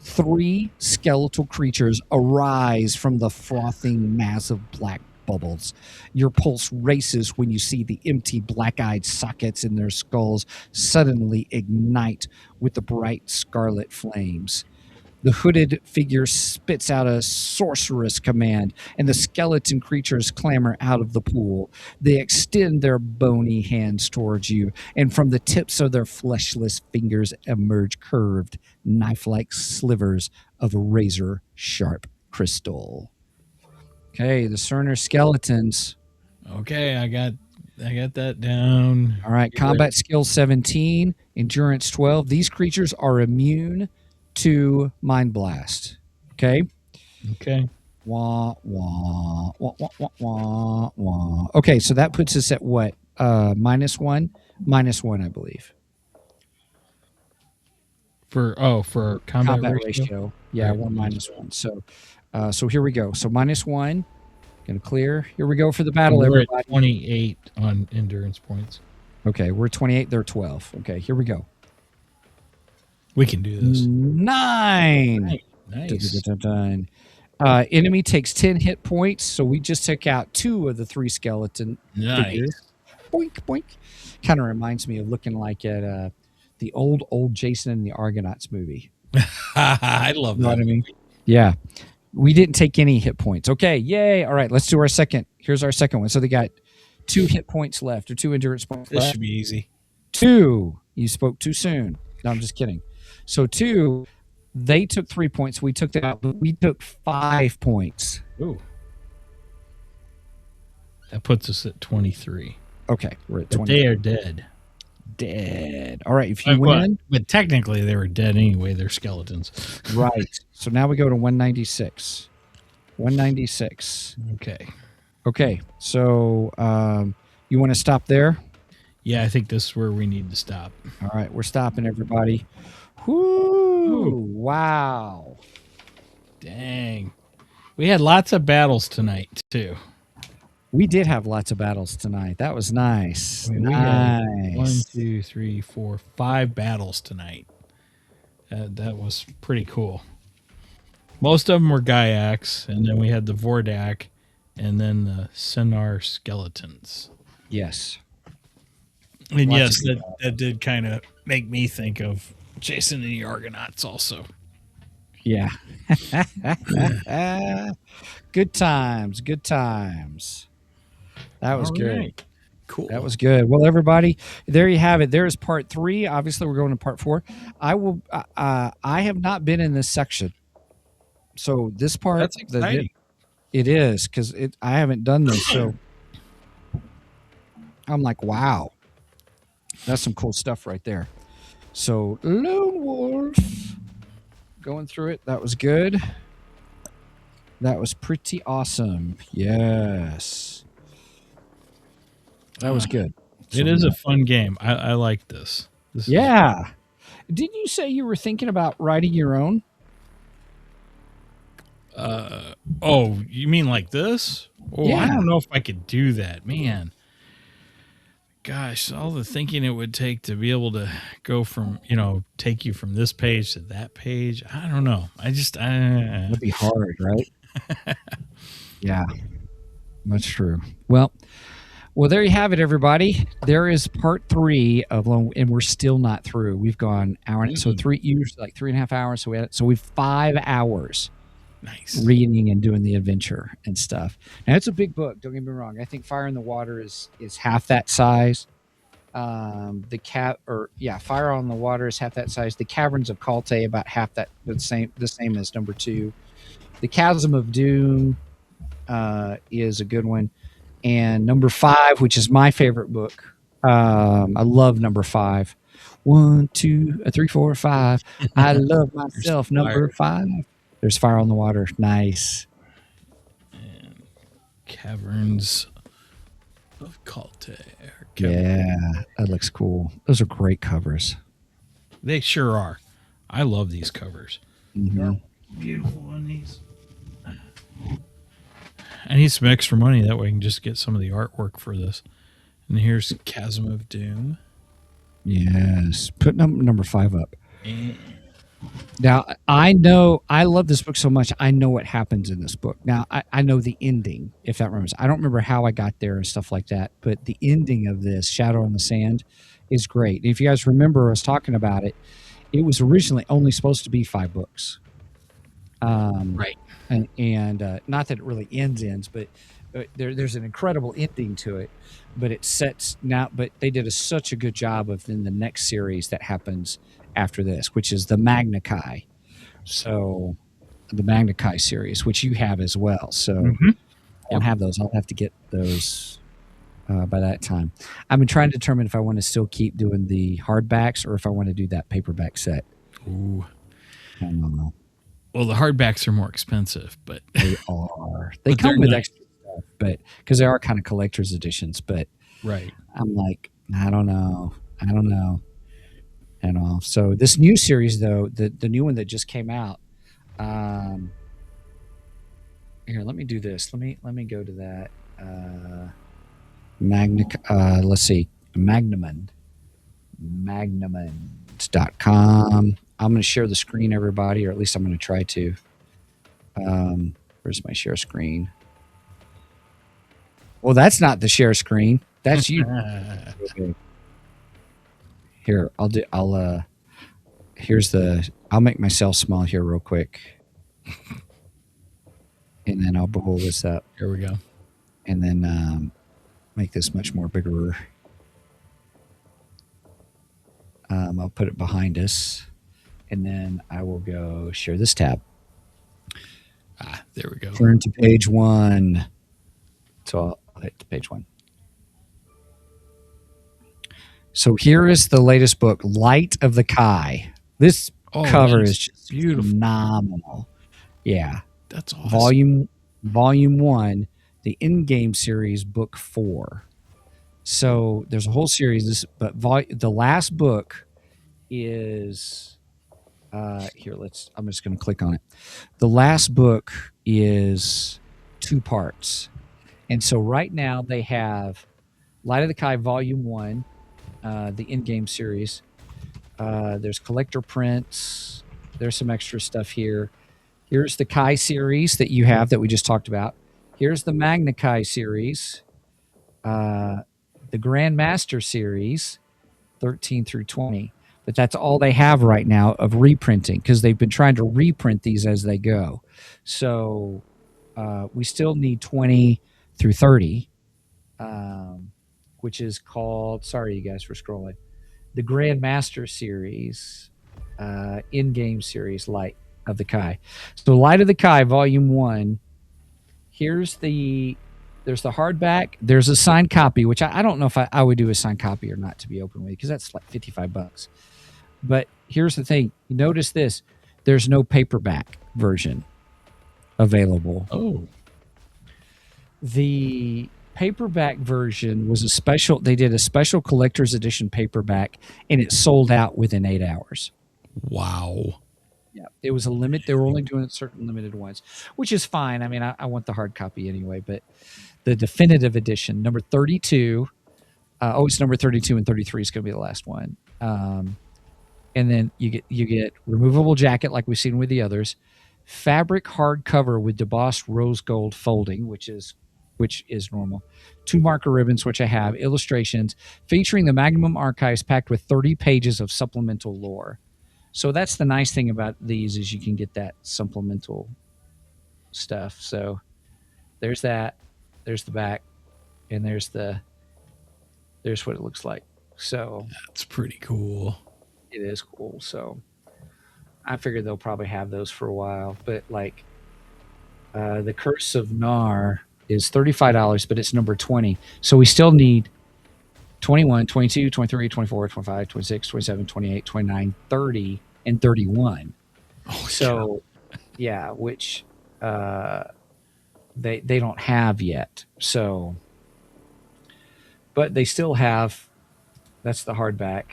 3 skeletal creatures arise from the frothing mass of black bubbles. Your pulse races when you see the empty black-eyed sockets in their skulls suddenly ignite with the bright scarlet flames. The hooded figure spits out a sorcerous command, and the skeleton creatures clamber out of the pool. They extend their bony hands towards you, and from the tips of their fleshless fingers emerge curved, knife-like slivers of razor-sharp crystal. Okay, the Cerner skeletons. Okay, I got that down. All right, combat skill 17, endurance 12. These creatures are immune 2 Mind Blast. Okay. Okay. Wah, wah, wah, wah, wah, wah, wah. Okay, so that puts us at what? -1? -1, I believe. For combat ratio. Yeah, Right, 1 minus -1. So here we go. So -1. Gonna clear. Here we go for the battle, We're everybody. at 28 on endurance points. Okay, we're 28. They're 12. Okay, here we go. We can do this. 9. Nice. Dun. Enemy takes 10 hit points, so we just took out 2 of the 3 skeleton Nice. figures. Boink, boink. Kind of reminds me of looking like at the old Jason and the Argonauts movie. I love You know that. what I mean? Yeah. We didn't take any hit points. Okay, yay. All right, let's do our second. Here's our second one. So they got 2 hit points left, or 2 endurance points This left. should be easy. 2. You spoke too soon. No, I'm just kidding. So 2, they took 3 points. We took that out, but we took 5 points. Ooh. That puts us at 23. Okay, we're at But 20. they are dead. Dead. All right, if you But win, technically they were dead anyway. They're skeletons. right. So now we go to 196. 196. Okay. Okay, so you want to stop there? Yeah, I think this is where we need to stop. All right, we're stopping, everybody. Whoo! Wow. Dang. We had lots of battles tonight, too. We did have lots of battles tonight. That was nice. I mean, we had Nice. 1, 2, 3, 4, 5 battles tonight. That was pretty cool. Most of them were Gaiacs, and then we had the Vordak, and then the Senar skeletons. Yes. And Lots yes, of that did kind of make me think of Jason and the Argonauts also. Yeah. Good times. Good times. That was All good. right. Cool. That was good. Well, everybody, there you have it. There is part 3. Obviously, we're going to part 4. I have not been in this section, so this part That's exciting. it is because I haven't done this, so I'm like, wow, that's some cool stuff right there. So Lone Wolf, going through it. That was good. That was pretty awesome. Yes. That was good. It is a fun game. I like this. This is- Yeah. Didn't you say you were thinking about writing your own? Oh, you mean like this? Oh, Yeah. I don't know if I could do that, man. Gosh, all the thinking it would take to be able to go from, take you from this page to that page. I don't know. That'd be hard, right? Yeah, that's true. Well, there you have it, everybody. There is part 3 of Lone, and we're still not through. We've gone hour and so 3.5 hours. So we've 5 hours nice. reading and doing the adventure and stuff. Now it's a big book. Don't get me wrong. I think Fire in the Water is half that size. Fire on the Water is half that size. The Caverns of Kalte about half that, the same as number 2. The Chasm of Doom is a good one, and number 5, which is my favorite book. I love number 5. 1, 2, 3, 4, 5. I love myself. Number 5. There's Fire on the Water. Nice. And Caverns of Kalte. Yeah, that looks cool. Those are great covers. They sure are. I love these covers. Mhm. Beautiful on these. I need some extra money. That way I can just get some of the artwork for this. And here's Chasm of Doom. Yes. Put number 5 up. And Now, I love this book so much. I know what happens in this book. Now, I know the ending, if that remembers. I don't remember how I got there and stuff like that, but the ending of this, Shadow on the Sand, is great. If you guys remember us talking about it, it was originally only supposed to be 5 books. right. And not that it really ends, but there's an incredible ending to it. But it sets now. But they did such a good job of in the next series that happens after this, which is the Magna Chi. So the Magna Chi series, which you have as well. So I don't have those. I'll have to get those by that time. I've been trying to determine if I want to still keep doing the hardbacks or if I want to do that paperback set. Ooh. I don't know. Well, the hardbacks are more expensive, but They are. They But come they're with nice. extra stuff, but because they are kind of collector's editions. But right. I'm like, I don't know at all. So this new series, though, the new one that just came out. Here, let me do this. Let me go to that. Let's see, Magnamund.com. I'm going to share the screen, everybody, or at least I'm going to try to. Where's my share screen? Well, that's not the share screen. That's you. Okay. Here, I'll make myself small here real quick. And then I'll pull this up. Here we go. And then make this much more bigger. I'll put it behind us. And then I will go share this tab. There we go. Turn to page 1. So I'll hit to page 1. So here is the latest book, Light of the Kai. This cover that's is just beautiful. phenomenal. Yeah. That's awesome. Volume 1, the in-game series, book 4. So there's a whole series, but the last book is here. I'm just going to click on it. The last book is 2 parts, and so right now they have Light of the Kai Volume 1, the in-game series. There's collector prints. There's some extra stuff here. Here's the Kai series that you have that we just talked about. Here's the Magna Kai series, the Grandmaster series, 13 through 20. But that's all they have right now of reprinting because they've been trying to reprint these as they go. So we still need 20 through 30, which is called, sorry, you guys for scrolling, the Grandmaster series, in-game series, Light of the Kai. So Light of the Kai, Volume 1. There's the hardback. There's a signed copy, which I don't know if I would do a signed copy or not, to be open with you, because that's like $55. But here's the thing. Notice this. There's no paperback version available. Oh, The paperback version was they did a special collector's edition paperback, and it sold out within 8 hours. wow. Yeah, it was a limit. They were only doing certain limited ones, which is fine. I mean, I want the hard copy anyway, but the definitive edition, number 32, it's number 32 and 33 is going to be the last one. And then you get removable jacket like we've seen with the others, fabric hardcover with debossed rose gold folding, which is normal. 2 marker ribbons, which I have, illustrations featuring the Magnum archives packed with 30 pages of supplemental lore. So that's the nice thing about these is you can get that supplemental stuff. So there's that, there's the back, and there's what it looks like. So That's pretty cool. it is cool. So I figured they'll probably have those for a while. But like the Curse of Nar is $35, but it's number 20. So we still need 21, 22, 23, 24, 25, 26, 27, 28, 29, 30, and 31. Oh, So, yeah, which they don't have yet. So, but they still have. That's the hardback.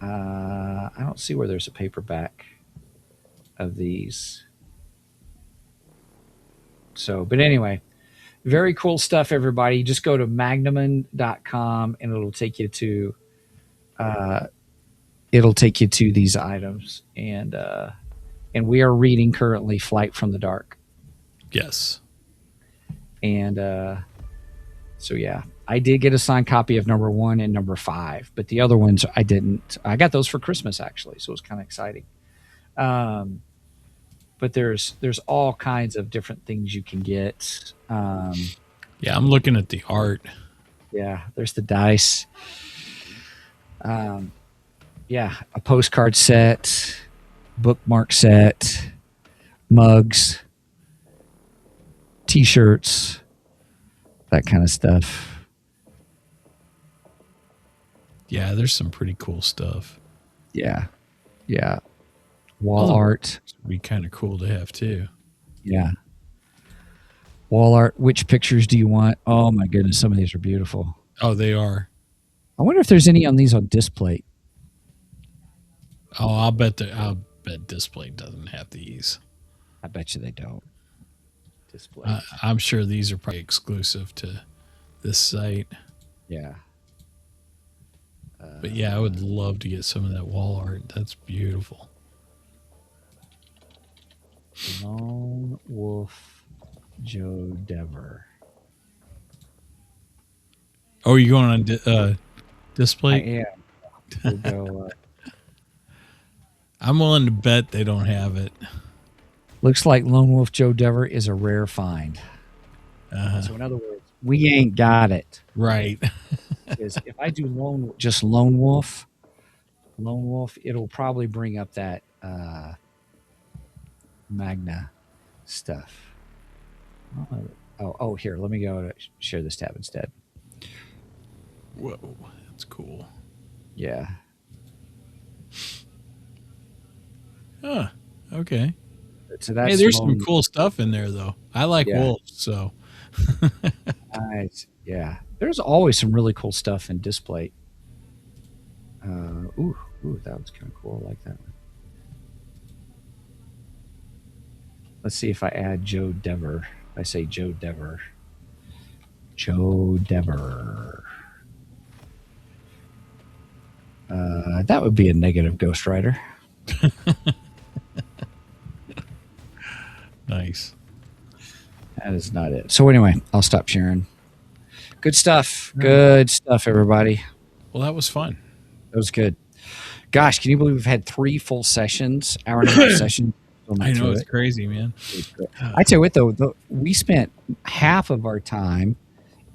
I don't see where there's a paperback of these. So, but anyway, very cool stuff, everybody. Just go to magnamund.com and it'll take you to these items. And we are reading currently Flight from the Dark. yes. And so yeah, I did get a signed copy of number 1 and number 5, but the other ones I didn't. I got those for Christmas actually, so it was kind of exciting. But there's all kinds of different things you can get. Yeah, I'm looking at the art. Yeah, there's the dice. Yeah, a postcard set, bookmark set, mugs, T-shirts, that kind of stuff. Yeah, there's some pretty cool stuff. Yeah, yeah. Wall art. It'd be kind of cool to have too. Yeah. Wall art. Which pictures do you want? Oh my goodness, some of these are beautiful. Oh, they are. I wonder if there's any on these on display. Oh, I'll bet Display doesn't have these. I bet you they don't. Display. I'm sure these are probably exclusive to this site. Yeah. But yeah, I would love to get some of that wall art. That's beautiful. Lone Wolf Joe Dever. Oh, are you going on Display? I am. We'll go, I'm willing to bet they don't have it. looks like Lone Wolf Joe Dever is a rare find. So in other words, we ain't got it. Right. Because if I do Lone Wolf, it'll probably bring up that Magna stuff. Oh, here, let me go to share this tab instead. Whoa, that's cool. Yeah. Huh. Okay. So that's Hey, there's Lone some cool stuff in there though. I like Yeah. wolves, so Nice. Yeah. There's always some really cool stuff in Display. Ooh, that was kind of cool. I like that one. Let's see if I add Joe Dever. I say Joe Dever. Joe Dever. That would be a negative Ghost Rider. nice. That is not it. So anyway, I'll stop sharing. Good stuff. Good stuff, everybody. Well, that was fun. That was good. Gosh, can you believe we've had 3 full sessions, hour and a half sessions? I know, it's crazy, man. I tell you what, though, we spent half of our time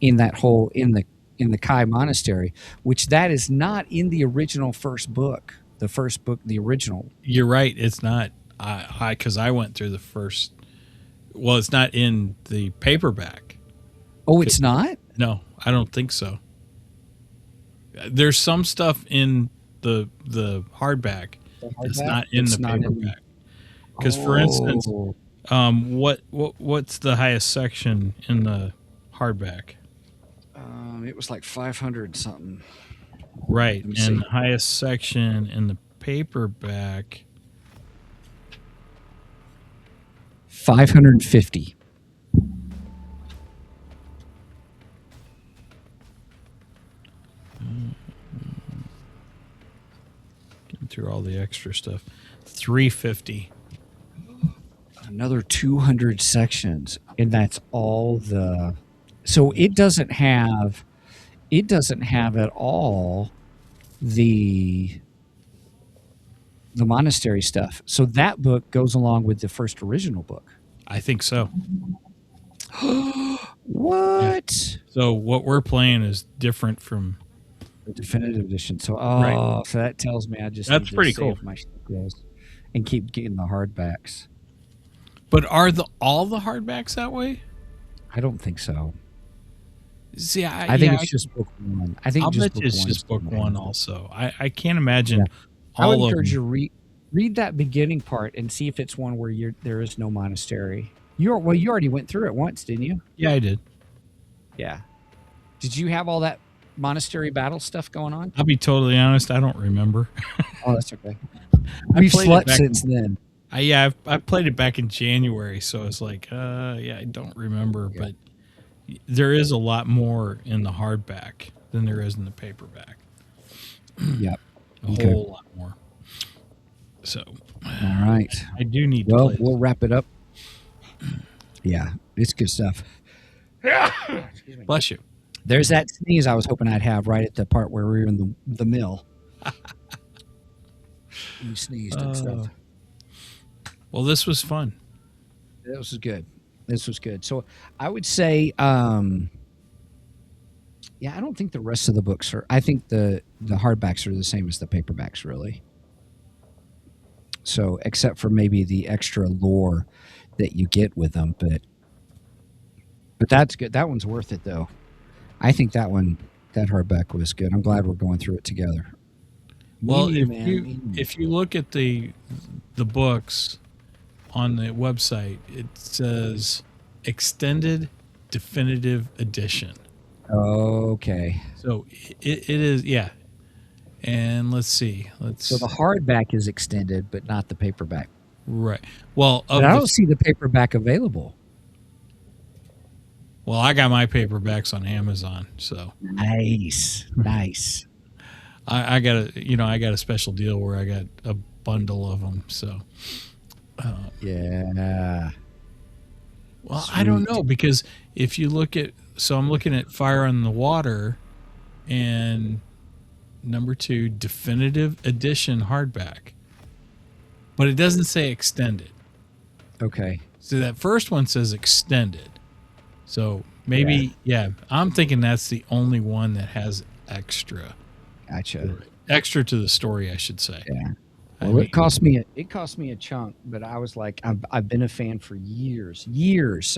in that whole in the Kai Monastery, which that is not in the original first book. The first book, the original. You're right. It's not. Because I went through the first. Well, it's not in the paperback. Oh, it's not? No, I don't think so. There's some stuff in the hardback. It's not in the paperback. Because, for instance, what's the highest section in the hardback? It was like 500 something. Right, Let me and see. the highest section in the paperback. 550. Getting through all the extra stuff. 350. Another 200 sections, and that's all the. So it doesn't have at all the monastery stuff. So that book goes along with the first original book. I think so. What? So what we're playing is different from. The definitive edition. So Right. so that tells me I just That's need to pretty save cool. my skills and keep getting the hardbacks. But are all the hardbacks that way? I don't think so. See, I think it's just book one. I think I'll just bet book you it's one just is book the one main. also. I can't imagine Yeah. I would all of encourage them. you to read that beginning part and see if it's one where there is no monastery. You already went through it once, didn't you? Yeah, I did. Yeah. Did you have all that monastery battle stuff going on? I'll be totally honest. I don't remember. Oh, that's okay. I We've played it slept back since then. I played it back in January, so it's like, yeah, I don't remember, Yeah. but there is a lot more in the hardback than there is in the paperback. Yep. A Okay. whole lot more. So All right. I do need to Well, play. we'll wrap it up. Yeah, it's good stuff. Bless you. There's that sneeze I was hoping I'd have right at the part where we were in the mill. You sneezed and stuff. Well, this was fun. This was good. This was good. So I would say, yeah, I don't think the rest of the books are. I think the hardbacks are the same as the paperbacks, really. So except for maybe the extra lore that you get with them, but that's good. That one's worth it, though. I think that hardback was good. I'm glad we're going through it together. Well, Me, if man, you me. if you look at the books on the website, it says extended definitive edition. Okay. So it is, yeah. And let's see. So the hardback is extended, but not the paperback. Right. Well, But I don't see the paperback available. well, I got my paperbacks on Amazon, so Nice. Nice. I got a special deal where I got a bundle of them. So, Yeah. well, I don't Sweet. know, because if you look at, so I'm looking at Fire on the Water, and number 2 definitive edition hardback, but it doesn't say extended. Okay. So that first one says extended. So maybe, yeah, I'm thinking that's the only one that has extra. Gotcha. Extra to the story, I should say. Yeah. I Well, mean, it cost me a chunk, but I was like, I've been a fan for years,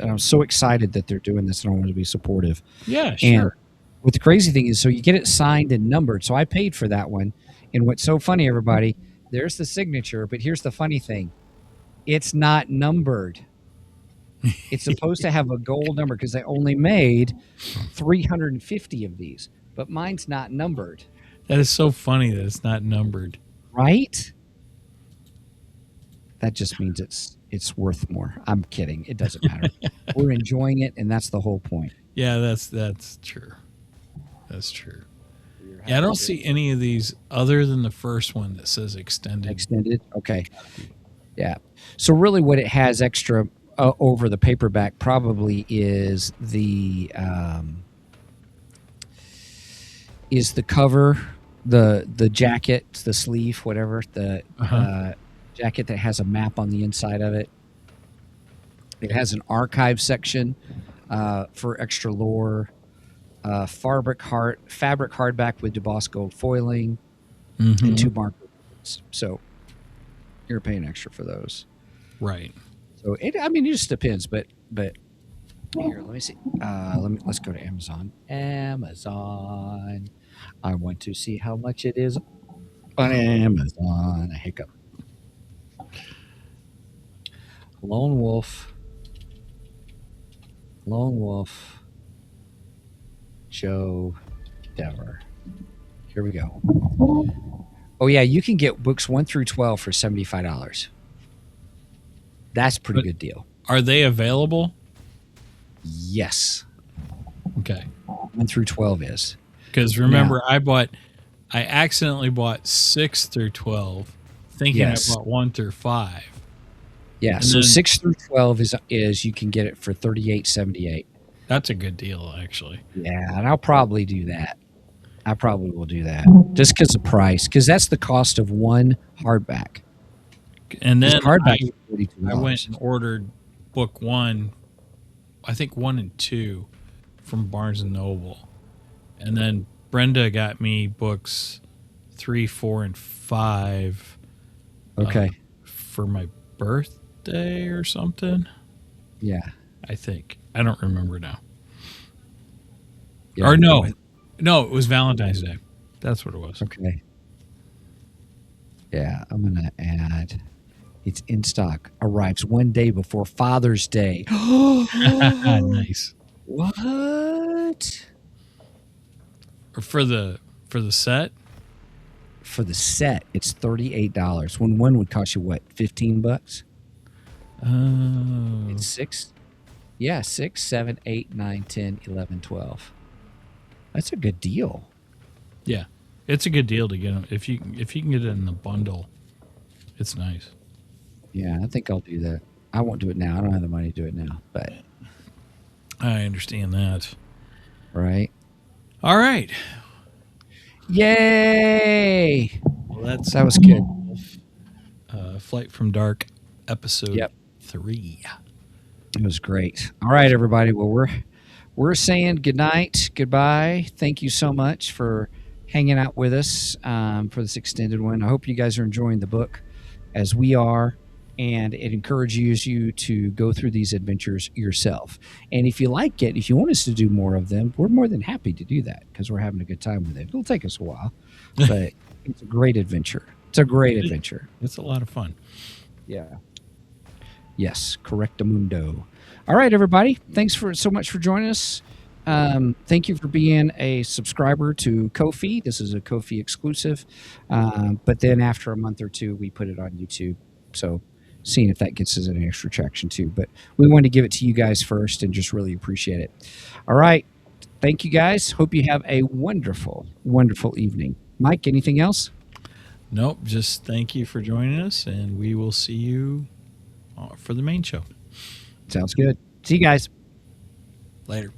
and I'm so excited that they're doing this, and I want to be supportive. yeah, And sure. what the crazy thing is, so you get it signed and numbered. So I paid for that one. And what's so funny, everybody, there's the signature, but here's the funny thing. It's not numbered. It's supposed to have a gold number because they only made 350 of these, but mine's not numbered, That is so funny that it's not numbered. right? That just means it's worth more. I'm kidding. It doesn't matter. We're enjoying it, and that's the whole point. Yeah, that's true. That's true. Yeah, I don't see any of these other than the first one that says extended. Extended. Okay. Yeah. So really, what it has extra over the paperback probably is the cover, the jacket, the sleeve, whatever, the jacket that has a map on the inside of it. It has an archive section for extra lore. Fabric hardback with DeBoss gold foiling, and 2 markers. So you're paying extra for those. Right. So it just depends, but here, let me see. Let's go to Amazon. Amazon. I want to see how much it is on Amazon. A hiccup. Lone Wolf. Joe Dever. Here we go. Oh yeah, you can get books 1 through 12 for $75. That's a pretty good deal. Are they available? Yes, Okay. 1 through 12 is. Because remember, I accidentally bought 6 through 12, thinking Yes. I bought 1 through 5. Yeah, And so then- 6 through 12 is you can get it for $38.78. That's a good deal, actually. Yeah, and I'll probably do that. I probably will do that just because of price, because that's the cost of one hardback. And then Hardback is $42. I went and ordered book 1, I think 1 and 2 from Barnes and Noble. And then Brenda got me books 3, 4, and 5 Okay. for my birthday or something, Yeah. I think. I don't remember now. Yeah. Or no, it was Valentine's Day. That's what it was. Okay. Yeah, I'm gonna add. It's in stock. Arrives 1 day before Father's Day. Nice. What? Or for the set? For the set, it's $38. When one would cost you what, $15? Oh. It's 6. Yeah, 6, 7, 8, 9, 10, 11, 12. That's a good deal. Yeah. It's a good deal to get them. If you can get it in the bundle, it's nice. Yeah, I think I'll do that. I won't do it now. I don't have the money to do it now, but I understand that. right. All right. Yay! Well, That was good. Flight from Dark episode Yep. 3. It was great. All right, everybody. Well, we're saying good night, goodbye. Thank you so much for hanging out with us for this extended one. I hope you guys are enjoying the book as we are, and it encourages you to go through these adventures yourself. And if you like it, if you want us to do more of them, we're more than happy to do that because we're having a good time with it. It'll take us a while, but It's a great adventure. It's a great adventure. It's a lot of fun. Yeah. Yes, correctamundo. All right, everybody. Thanks so much for joining us. Thank you for being a subscriber to Ko-fi. This is a Ko-fi exclusive. But then after a month or two, we put it on YouTube. So seeing if that gets us an extra traction too. But we wanted to give it to you guys first and just really appreciate it. All right. Thank you guys. Hope you have a wonderful, wonderful evening. Mike, anything else? Nope. Just thank you for joining us, and we will see you for the main show. Sounds good. See you guys. Later.